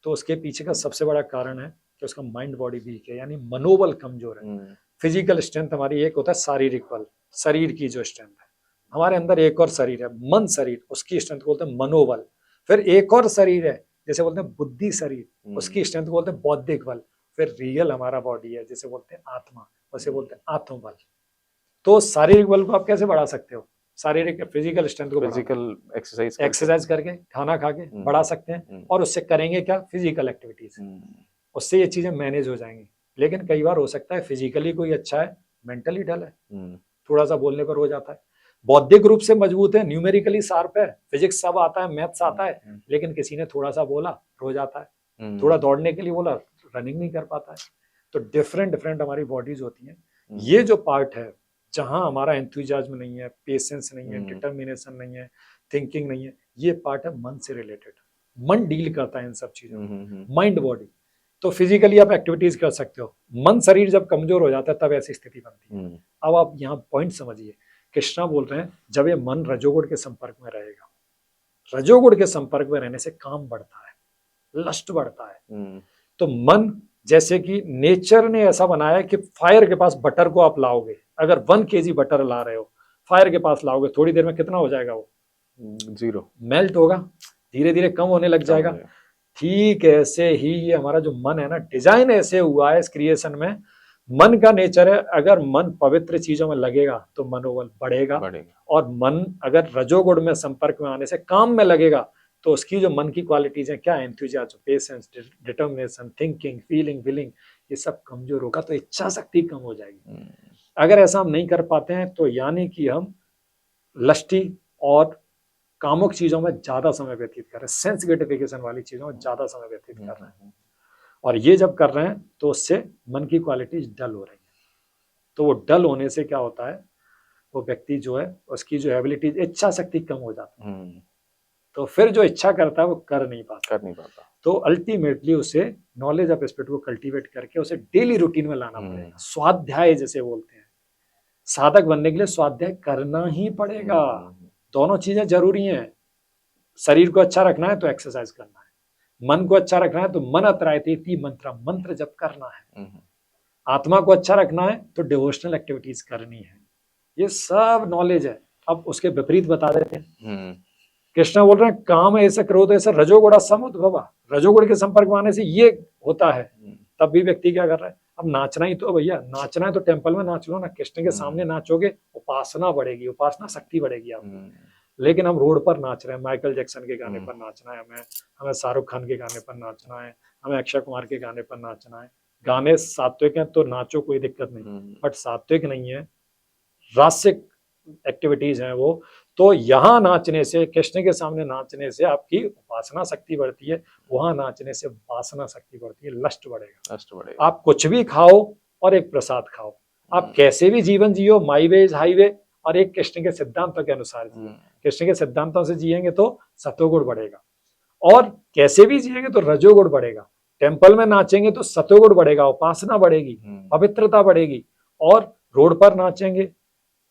तो उसके पीछे का सबसे बड़ा कारण है कि उसका माइंड बॉडी वीक है, यानी मनोबल कमजोर है। फिजिकल स्ट्रेंथ हमारी एक होता है शारीरिक बल, शरीर की जो स्ट्रेंथ है, हमारे अंदर एक और शरीर है मन शरीर, उसकी स्ट्रेंथ बोलते हैं मनोबल। फिर एक और शरीर है जैसे बोलते हैं बुद्धि शरीर, उसकी स्ट्रेंथ बोलते हैं बौद्धिक बल। फिर रियल हमारा बॉडी है जिसे बोलते हैं आत्मा, उसे बोलते हैं आत्मबल। तो शारीरिक बल को आप कैसे बढ़ा सकते हो, शारीरिक फिजिकल स्ट्रेंथ को फिजिकल एक्सरसाइज करके, खाना खा के बढ़ा सकते हैं। और उससे करेंगे क्या, फिजिकल एक्टिविटीज, उससे ये चीजें मैनेज हो जाएंगी। लेकिन कई बार हो सकता है फिजिकली कोई अच्छा है, मेंटली डल है, थोड़ा सा बोलने पर हो जाता है। बौद्धिक रूप से मजबूत है, न्यूमेरिकली शार्प है, फिजिक्स सब आता है, मैथ्स आता है, लेकिन किसी ने थोड़ा सा बोला रो जाता है, थोड़ा दौड़ने के लिए बोला रनिंग नहीं कर पाता है। तो डिफरेंट डिफरेंट हमारी बॉडीज होती हैं। ये जो पार्ट है जहां हमारा एंथुसियाज्म नहीं है, पेशेंस नहीं है, डिटर्मिनेशन नहीं है, थिंकिंग नहीं है, ये पार्ट है मन से रिलेटेड। मन डील करता है इन सब चीजों में, माइंड बॉडी। तो फिजिकली आप एक्टिविटीज कर सकते हो, मन शरीर जब कमजोर हो जाता है तब ऐसी स्थिति बनती है। अब आप यहाँ पॉइंट समझिए, कृष्णा बोल रहे हैं जब ये मन रजोगुण के संपर्क में रहेगा, रजोगुण के संपर्क में रहने से काम बढ़ता है, लस्ट बढ़ता है। तो मन, जैसे कि नेचर ने ऐसा बनाया कि फायर के पास बटर को आप लाओगे, अगर 1 kg बटर ला रहे हो, फायर के पास लाओगे, थोड़ी देर में कितना हो जाएगा, वो 0 मेल्ट होगा, धीरे धीरे कम होने लग जाएगा। ठीक ऐसे ही ये हमारा जो मन है ना, डिजाइन ऐसे हुआ है इस क्रिएशन में, मन का नेचर है, अगर मन पवित्र चीजों में लगेगा तो मनोबल बढ़ेगा। और मन अगर रजोगुण में संपर्क में आने से काम में लगेगा तो उसकी जो मन की क्वालिटीज है, क्या है, enthusiasm, patience, determination, thinking, feeling, willing, ये सब कमजोर होगा, तो इच्छा शक्ति कम हो जाएगी। अगर ऐसा हम नहीं कर पाते हैं तो यानी कि हम लस्टी और कामुक चीजों में ज्यादा समय व्यतीत कर रहे हैं, सेंस ग्रेटिफिकेशन वाली चीजों में ज्यादा समय व्यतीत कर रहे हैं। और ये जब कर रहे हैं तो उससे मन की क्वालिटी डल हो रही है। तो वो डल होने से क्या होता है, वो व्यक्ति जो है उसकी जो एबिलिटी, इच्छा शक्ति कम हो जाती है। तो फिर जो इच्छा करता है वो कर नहीं पाता। तो अल्टीमेटली उसे नॉलेज ऑफ स्पिरिट को कल्टीवेट करके उसे डेली रूटीन में लाना पड़ेगा। स्वाध्याय जैसे बोलते हैं, साधक बनने के लिए स्वाध्याय करना ही पड़ेगा। दोनों चीजें जरूरी हैं। शरीर को अच्छा रखना है तो एक्सरसाइज करना है, मन को अच्छा रखना है तो मन अत्रायते मंत्र, मंत्र जप करना है। आत्मा को अच्छा रखना है तो डिवोशनल एक्टिविटीज करनी है। ये सब नॉलेज है। अब उसके विपरीत बता देते हैं। कृष्ण बोल रहे हैं काम ऐसे क्रोध ऐसे रजोगुण समुद्भव, रजोगुण के संपर्क में आने से ये होता है। तब भी व्यक्ति क्या कर रहा है, अब नाचना ही तो भैया, नाचना है तो टेम्पल में नाच लो ना, कृष्ण के सामने नाचोगे, उपासना बढ़ेगी, उपासना शक्ति बढ़ेगी आपकी। लेकिन हम रोड पर नाच रहे हैं, माइकल जैक्सन के गाने पर नाचना है हमें शाहरुख खान के गाने पर नाचना है, हमें अक्षय कुमार के गाने पर नाचना है। गाने सात्विक हैं तो नाचो, कोई दिक्कत नहीं, बट सात्विक नहीं है, रासिक एक्टिविटीज हैं वो। तो यहाँ नाचने से, कृष्ण के सामने नाचने से आपकी उपासना शक्ति बढ़ती है, वहां नाचने से वासना शक्ति बढ़ती है, लस्ट बढ़ेगा। आप कुछ भी खाओ और एक प्रसाद खाओ, आप कैसे भी जीवन जियो, माई वे इज हाईवे, और एक कृष्ण के सिद्धांतों के अनुसार जियो। कृष्ण के सिद्धांतों से जिएंगे तो सतोगुण बढ़ेगा, और कैसे भी जिएंगे तो रजोगुण बढ़ेगा। टेम्पल में नाचेंगे तो सतोगुण बढ़ेगा, उपासना बढ़ेगी, पवित्रता बढ़ेगी। और रोड पर नाचेंगे,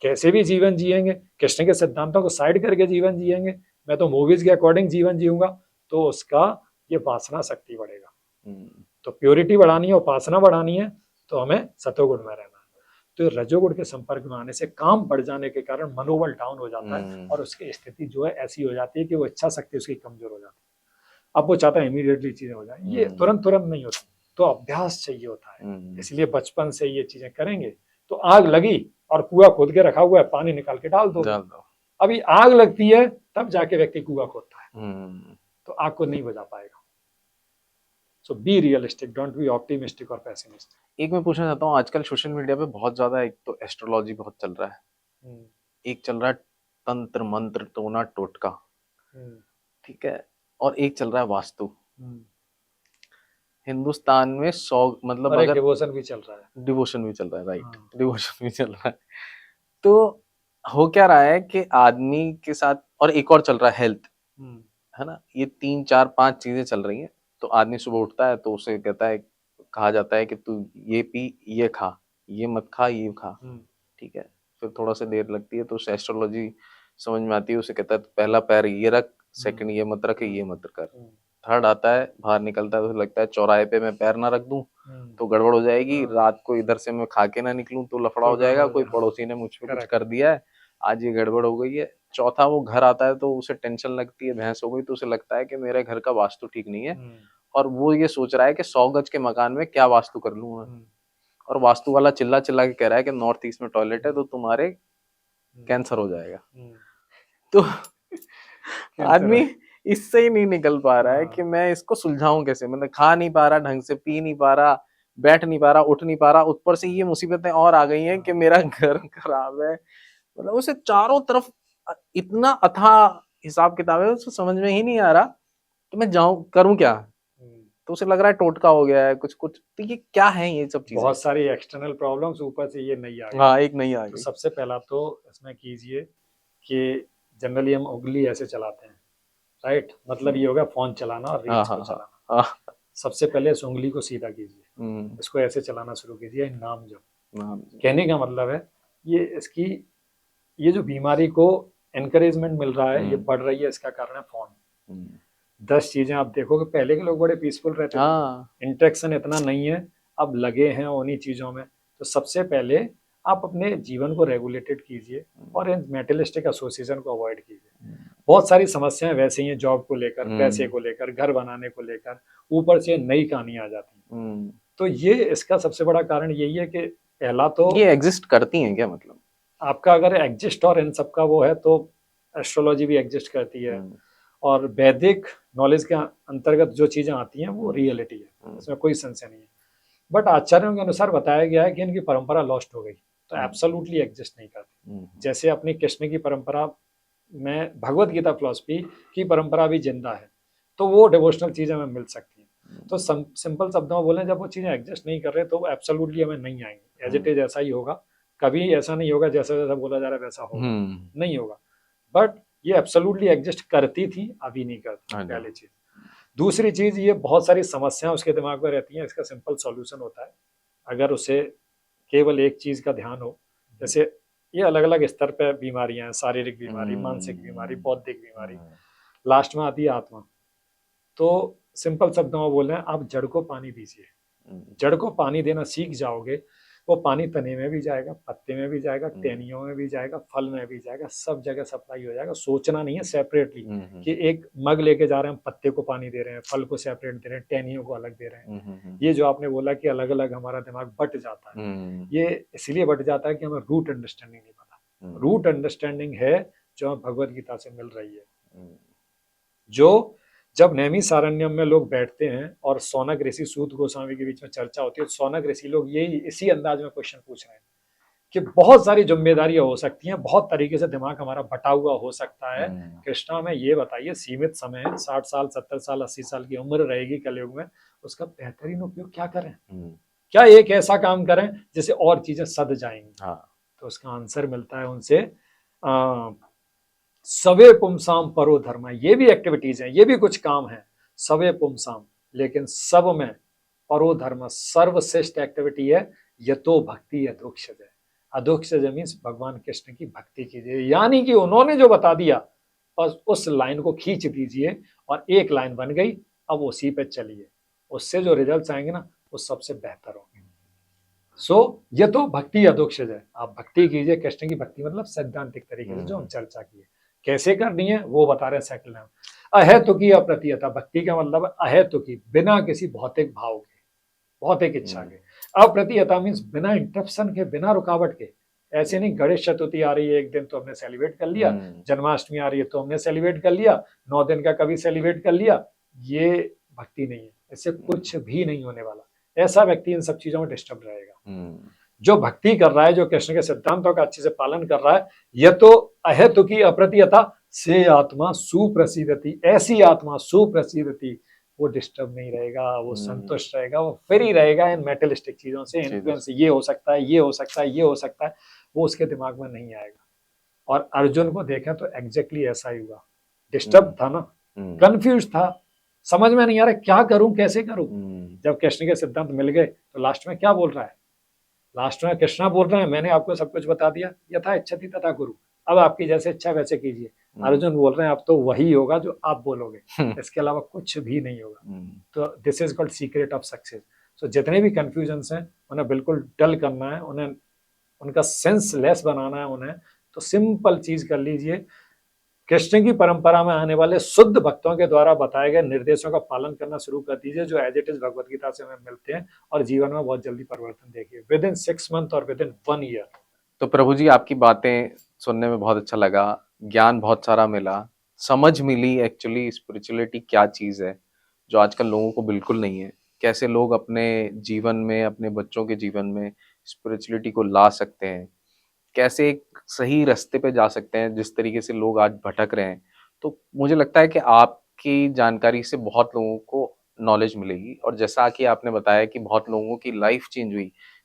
कैसे भी जीवन जिएंगे, कृष्ण के सिद्धांतों को साइड करके जीवन जिएंगे, मैं तो मूवीज के अकॉर्डिंग जीवन जीऊंगा, तो उसका ये वासना शक्ति बढ़ेगा। तो प्योरिटी बढ़ानी है, उपासना बढ़ानी है, तो हमें सतोगुण में रहना है। तो रजोगुण के संपर्क में आने से काम बढ़ जाने के कारण मनोबल डाउन हो जाता है, और उसकी स्थिति जो है ऐसी हो जाती है कि वो इच्छा शक्ति उसकी कमजोर हो जाती है। अब वो चाहता है इमीडिएटली चीजें हो जाए, ये तुरंत नहीं होती, तो अभ्यास चाहिए होता है। इसलिए बचपन से ये चीजें करेंगे तो आग लगी और कुआं खोद के रखा हुआ है, पानी निकाल के डाल दो। अभी आग लगती है तब जाके व्यक्ति कुआं खोदता है, तो आग को नहीं बुझा पाएगा। So be realistic, don't be optimistic और पेसिमिस्टिक। एक मैं पूछना चाहता हूँ, आजकल सोशल मीडिया पे बहुत ज्यादा, एक तो एस्ट्रोलॉजी बहुत चल रहा है, एक चल रहा है तंत्र मंत्र टोना टोटका, ठीक है, और एक चल रहा है वास्तु। हिंदुस्तान में 100 मतलब अगर डिवोशन भी चल रहा है, राइट, डिवोशन भी चल रहा है। तो हो क्या रहा है कि आदमी के साथ, और एक और चल रहा है हेल्थ, है ना, ये 3 4 5 चीजें चल रही हैं। तो आदमी सुबह उठता है तो उसे कहा जाता है कि तू ये पी, ये खा, ये मत खा, ये खा, ठीक है। फिर थोड़ा सा देर लगती है तो उसे एस्ट्रोलॉजी समझ में आती है, उसे कहता है पहला पैर ये रख, सेकंड ये मत रख, ये मत कर। थर्ड आता है, बाहर निकलता है, उसे लगता है चौराहे पे मैं पैर ना रख दूं तो गड़बड़ हो जाएगी, रात को इधर से मैं खा के ना निकलूं तो लफड़ा हो जाएगा, कोई पड़ोसी ने मुझ पे कुछ कर दिया है, आज ये गड़बड़ हो गई है। चौथा, वो घर आता है तो उसे टेंशन लगती है, भैंस हो गई, तो उसे लगता है कि मेरे घर का वास्तु ठीक नहीं है, और वो ये सोच रहा है कि 100 गज के मकान में क्या वास्तु कर लूं मैं। और वास्तु वाला चिल्ला चिल्ला के कह रहा है कि नॉर्थ ईस्ट में टॉयलेट है तो तुम्हारे कैंसर हो जाएगा। तो आदमी इससे ही नहीं निकल पा रहा है कि मैं इसको सुलझाऊं कैसे, मतलब खा नहीं पा रहा ढंग से, पी नहीं पा रहा, बैठ नहीं पा रहा, उठ नहीं पा रहा, ऊपर से ये मुसीबतें और आ गई हैं कि मेरा घर खराब है। मतलब उसे चारों तरफ इतना अथाह हिसाब किताब है, उसको समझ में ही नहीं आ रहा कि मैं जाऊं करूं क्या। तो उसे लग रहा है टोटका हो गया है कुछ कुछ। तो ये क्या है, ये सब चीजें, बहुत सारी एक्सटर्नल प्रॉब्लम्स, ऊपर से ये नहीं आ गई। हाँ, एक नहीं आ गई। तो सबसे पहला तो इसमें कीजिए कि जनरली हम उंगली ऐसे चलाते हैं, राइट, मतलब ये होगा फोन चलाना और रील्स को चलाना। सबसे पहले इस उंगली को सीधा कीजिए, इसको ऐसे चलाना शुरू कीजिए, नाम जप। कहने का मतलब है ये इसकी, ये जो बीमारी को एनकरेजमेंट मिल रहा है, ये बढ़ रही है, इसका कारण है फोन। 10 चीजें आप देखोगे, पहले के लोग बड़े पीसफुल रहते थे, इंटरेक्शन इतना नहीं है, अब लगे हैं उन्हीं चीजों में। तो सबसे पहले आप अपने जीवन को रेगुलेटेड कीजिए और इन मेटलिस्टिक एसोसिएशन को अवॉइड कीजिए। बहुत सारी समस्याएं वैसे ही हैं, जॉब को लेकर, पैसे को लेकर, घर बनाने को लेकर, ऊपर से नई कहानी आ जाती है। तो ये इसका सबसे बड़ा कारण यही है कि पहला तो ये एग्जिस्ट करती हैं क्या, मतलब आपका अगर एग्जिस्ट और इन सबका वो है तो एस्ट्रोलॉजी भी एग्जिस्ट करती है, और वैदिक नॉलेज के अंतर्गत जो चीजें आती हैं वो रियलिटी है, इसमें कोई संशय नहीं है। बट आचार्यों के अनुसार बताया गया है कि इनकी परंपरा लॉस्ट हो गई, तो एब्सोल्युटली एग्जिस्ट नहीं करती। जैसे अपनी कृष्ण की परंपरा में भगवत गीता फिलॉसफी की परंपरा भी जिंदा है, तो वो डिवोशनल चीजें हमें मिल सकती हैं। तो सिंपल शब्दों में बोलें, जब वो चीजें एग्जिस्ट नहीं कर रहे तो एब्सोल्युटली हमें नहीं आएंगी, एज इट इज ऐसा ही होगा। कभी ऐसा नहीं होगा जैसा जैसा बोला जा रहा है वैसा होगा, नहीं होगा। बट ये एब्सोल्युटली एग्जिस्ट करती थी, अभी नहीं करती, पहली चीज। दूसरी चीज, ये बहुत सारी समस्याएं उसके दिमाग में रहती हैं, इसका सिंपल सॉल्यूशन होता है, अगर उसे केवल एक चीज का ध्यान हो। जैसे ये अलग अलग स्तर पे बीमारियां हैं, शारीरिक बीमारी, मानसिक बीमारी, बौद्धिक बीमारी, लास्ट में आती है आत्मा। तो सिंपल शब्दों में बोल रहे हैं, आप जड़ को पानी दीजिए। जड़ को पानी देना सीख जाओगे, वो पानी तने में भी जाएगा, पत्ते में भी जाएगा, टहनियों में भी जाएगा, फल में भी जाएगा, सब जगह सप्लाई हो जाएगा। सोचना नहीं है सेपरेटली कि एक मग लेके जा रहे हैं, पत्ते को पानी दे रहे हैं, फल को सेपरेट दे रहे हैं, टहनियों को अलग दे रहे हैं। ये जो आपने बोला कि अलग अलग हमारा दिमाग बट जाता है, ये इसलिए बट जाता है कि हमें रूट अंडरस्टैंडिंग नहीं पता। रूट अंडरस्टैंडिंग है जो हमें भगवत गीता से मिल रही है। जो जब नैमिषारण्यम में लोग बैठते हैं और सौनक ऋषि सूत गोस्वामी के बीच में चर्चा होती है, तो सौनक ऋषि लोग यही इसी अंदाज में क्वेश्चन पूछ रहे हैं कि बहुत सारी जिम्मेदारियां हो सकती हैं, बहुत तरीके से दिमाग हमारा बटा हुआ हो सकता है। कृष्णा में ये बताइए, सीमित समय है, 60 साल 70 साल 80 साल की उम्र रहेगी कलयुग में, उसका बेहतरीन उपयोग क्या करें? क्या एक ऐसा काम करें जिससे और चीजें सद जाएंगी? तो उसका आंसर मिलता है उनसे, सवे पुमसाम परो धर्म। ये भी एक्टिविटीज हैं, ये भी कुछ काम है, सवे पुमसाम, लेकिन सब में परो धर्म सर्वश्रेष्ठ एक्टिविटी है, यतो भक्ति अधोक्षज है। अधोक्षज मीन्स भगवान कृष्ण की भक्ति कीजिए। यानी कि उन्होंने जो बता दिया बस उस लाइन को खींच दीजिए और एक लाइन बन गई, अब उसी पे चलिए, उससे जो रिजल्ट्स आएंगे ना वो सबसे बेहतर होंगे। ये तो भक्ति अधोक्षज है, आप भक्ति कीजिए। कृष्ण की भक्ति मतलब सैद्धांतिक तरीके से जो हम चर्चा की है, कैसे करनी है वो बता रहे हैं सेकंड में। अहेतु की अप्रतिहता, भक्ति का मतलब अहेतु की, बिना किसी भौतिक भाव के, भौतिक इच्छा के। अप्रतिहता मीन्स बिना इंटरप्शन के, बिना रुकावट के। ऐसे नहीं गणेश चतुर्थी आ रही है एक दिन तो हमने सेलिब्रेट कर लिया, जन्माष्टमी आ रही है तो हमने सेलिब्रेट कर लिया, 9 दिन का कभी सेलिब्रेट कर लिया, ये भक्ति नहीं है। इससे कुछ भी नहीं होने वाला। ऐसा व्यक्ति इन सब चीजों में डिस्टर्ब रहेगा। जो भक्ति कर रहा है, जो कृष्ण के सिद्धांतों का अच्छे से पालन कर रहा है, यह तो अहेतु की अप्रतिहता से आत्मा सुप्रसिद्धति, ऐसी आत्मा सुप्रसिद्धति, वो डिस्टर्ब नहीं रहेगा, वो संतुष्ट रहेगा, वो फ्री रहेगा इन मेटलिस्टिक चीजों से, इन्फ्लुएंस, ये हो सकता है, ये हो सकता है, ये हो सकता है, वो उसके दिमाग में नहीं आएगा। और अर्जुन को देखें तो एग्जैक्टली ऐसा ही हुआ। डिस्टर्ब था ना, कंफ्यूज था, समझ में नहीं आ रहा क्या करूं, कैसे करूं। जब कृष्ण के सिद्धांत मिल गए तो लास्ट में क्या बोल रहा है? लास्ट में कृष्णा बोल रहे हैं, मैंने आपको सब कुछ बता दिया, यथा इच्छति तथा गुरु, अब आपकी जैसे इच्छा वैसे कीजिए। अर्जुन बोल रहे हैं अब तो वही होगा जो आप बोलोगे, इसके अलावा कुछ भी नहीं होगा। तो this is called secret of success. So जितने भी कंफ्यूजन्स हैं उन्हें बिल्कुल डल करना है, उन्हें उनका सेंस लेस बनाना है उन्हें। तो सिंपल चीज कर लीजिए, कृष्ण की परंपरा में आने वाले शुद्ध भक्तों के द्वारा बताए गए निर्देशों का पालन करना शुरू कर दीजिए, जो as it is Bhagavad Gita से हमें मिलते हैं, और जीवन में बहुत जल्दी परिवर्तन देखिए, विद इन 6 मंथ और विद इन 1 ईयर। तो प्रभु जी, आपकी बातें सुनने में बहुत अच्छा लगा, ज्ञान बहुत सारा मिला, समझ मिली एक्चुअली स्पिरिचुअलिटी क्या चीज है, जो आजकल लोगों को बिल्कुल नहीं है। कैसे लोग अपने जीवन में, अपने बच्चों के जीवन में स्पिरिचुअलिटी को ला सकते हैं, कैसे एक सही रास्ते पे जा सकते हैं, जिस तरीके से लोग आज भटक रहे हैं। तो मुझे लगता है कि आपकी जानकारी से बहुत लोगों को नॉलेज मिलेगी। और जैसा कि आपने बताया कि बहुत लोगों की लाइफ चेंज हुई,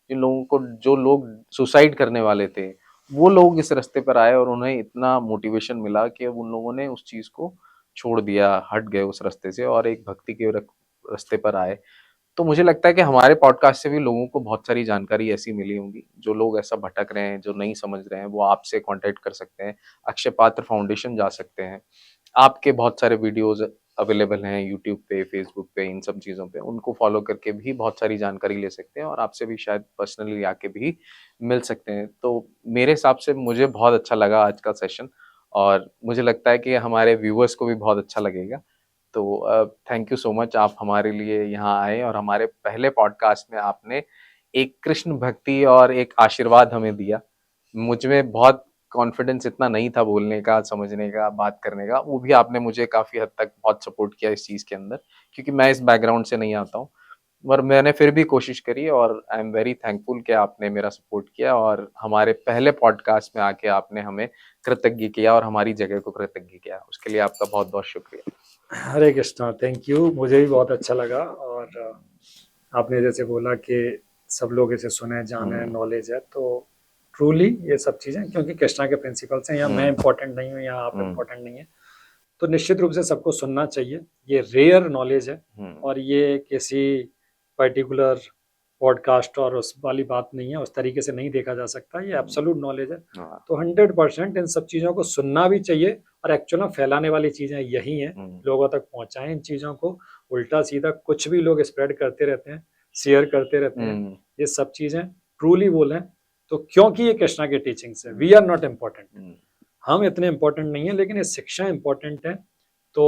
जिन लोगों को, जो लोग सुसाइड करने वाले थे, वो लोग इस रास्ते पर आए और उन्हें इतना मोटिवेशन मिला कि उन लोगों ने उस चीज को छोड़ दिया, हट गए उस रास्ते से और एक भक्ति के रास्ते पर आए। तो मुझे लगता है कि हमारे पॉडकास्ट से भी लोगों को बहुत सारी जानकारी ऐसी मिली होंगी। जो लोग ऐसा भटक रहे हैं, जो नहीं समझ रहे हैं, वो आपसे कांटेक्ट कर सकते हैं, अक्षय पात्र फाउंडेशन जा सकते हैं। आपके बहुत सारे वीडियोस अवेलेबल हैं यूट्यूब पे, फेसबुक पे, इन सब चीज़ों पे, उनको फॉलो करके भी बहुत सारी जानकारी ले सकते हैं और आपसे भी शायद पर्सनली आके भी मिल सकते हैं। तो मेरे हिसाब से मुझे बहुत अच्छा लगा आज का सेशन, और मुझे लगता है कि हमारे व्यूअर्स को भी बहुत अच्छा लगेगा। तो थैंक यू सो मच, आप हमारे लिए यहाँ आए और हमारे पहले पॉडकास्ट में आपने एक कृष्ण भक्ति और एक आशीर्वाद हमें दिया। मुझ में बहुत कॉन्फिडेंस इतना नहीं था बोलने का, समझने का, बात करने का, वो भी आपने मुझे काफ़ी हद तक बहुत सपोर्ट किया इस चीज़ के अंदर, क्योंकि मैं इस बैकग्राउंड से नहीं आता हूँ। पर मैंने फिर भी कोशिश करी और आई एम वेरी थैंकफुल कि आपने मेरा सपोर्ट किया और हमारे पहले पॉडकास्ट में आके आपने हमें कृतज्ञ किया और हमारी जगह को कृतज्ञ किया। उसके लिए आपका बहुत बहुत शुक्रिया। हरे कृष्णा, थैंक यू, मुझे भी बहुत अच्छा लगा। और आपने जैसे बोला कि सब लोग इसे सुने, जाने, नॉलेज है, तो ट्रूली ये सब चीज़ें, क्योंकि कृष्णा के प्रिंसिपल्स हैं, यहाँ मैं इंपॉर्टेंट नहीं हूँ, यहाँ आप इंपॉर्टेंट नहीं है, तो निश्चित रूप से सबको सुनना चाहिए। ये रेयर नॉलेज है और ये किसी पर्टिकुलर पॉडकास्ट और उस वाली बात नहीं है, उस तरीके से नहीं देखा जा सकता, ये एब्सोल्यूट नॉलेज है। तो 100% इन सब चीज़ों को सुनना भी चाहिए और एक्चुअल में फैलाने वाली चीज़ें यही हैं, लोगों तक पहुंचाएं इन चीज़ों को, उल्टा सीधा कुछ भी लोग स्प्रेड करते रहते हैं, शेयर करते रहते हैं, ये सब चीजें ट्रूली बोलें तो क्योंकि ये कृष्णा की टीचिंग्स है, वी आर नॉट इम्पोर्टेंट, हम इतने इम्पोर्टेंट नहीं है, लेकिन ये शिक्षा इम्पोर्टेंट है। तो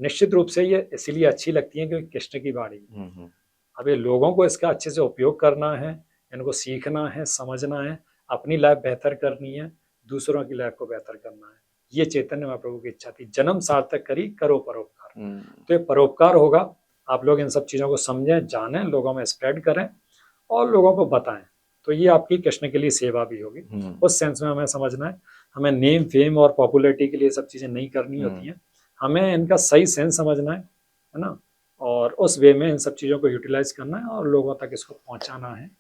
निश्चित रूप से ये इसीलिए अच्छी लगती है क्योंकि कृष्ण की बाणी है। अब ये लोगों को इसका अच्छे से उपयोग करना है, इनको सीखना है, समझना है, अपनी लाइफ बेहतर करनी है, दूसरों की लाइफ को बेहतर करना है। ये चैतन्य महाप्रभु की इच्छा थी, जन्म सार्थक करी करो परोपकार। तो ये परोपकार होगा, आप लोग इन सब चीजों को समझें, जानें, लोगों में स्प्रेड करें और लोगों को बताएं, तो ये आपकी कृष्ण के लिए सेवा भी होगी। उस सेंस में हमें समझना है, हमें नेम फेम और पॉपुलैरिटी के लिए सब चीजें नहीं करनी होती हैं, हमें इनका सही सेंस समझना है ना, और उस वे में इन सब चीज़ों को यूटिलाइज करना है और लोगों तक इसको पहुंचाना है,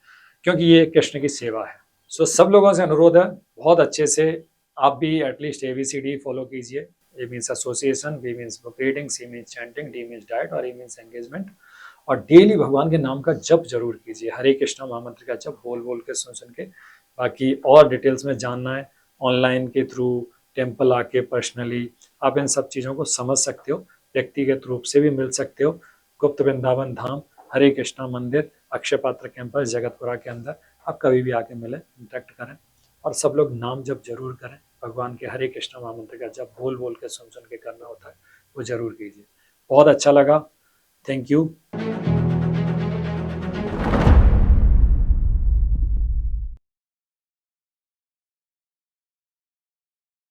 क्योंकि ये कृष्ण की सेवा है। सो सब लोगों से अनुरोध है, बहुत अच्छे से आप भी एटलीस्ट ABCD फॉलो कीजिए। A means association, B means book reading, C means chanting, D means diet और ए मीन्स एंगेजमेंट। और डेली भगवान के नाम का जप जरूर कीजिए, हरे कृष्णा महामंत्र का जप बोल बोल के, सुन सुन के। बाकी और डिटेल्स में जानना है, ऑनलाइन के थ्रू, टेम्पल आके पर्सनली आप इन सब चीज़ों को समझ सकते हो, व्यक्तिगत रूप से भी मिल सकते हो। गुप्त वृंदावन धाम, हरे कृष्णा मंदिर, अक्षय पात्र कैंपस, जगतपुरा के अंदर, आप कभी भी आके मिले, इंटरेक्ट करें और सब लोग नाम जप जरूर करें। भगवान के हरे कृष्णा महामंत्र का जप बोल बोल के, सुन सुन के करना होता है, वो जरूर कीजिए। बहुत अच्छा लगा, थैंक यू।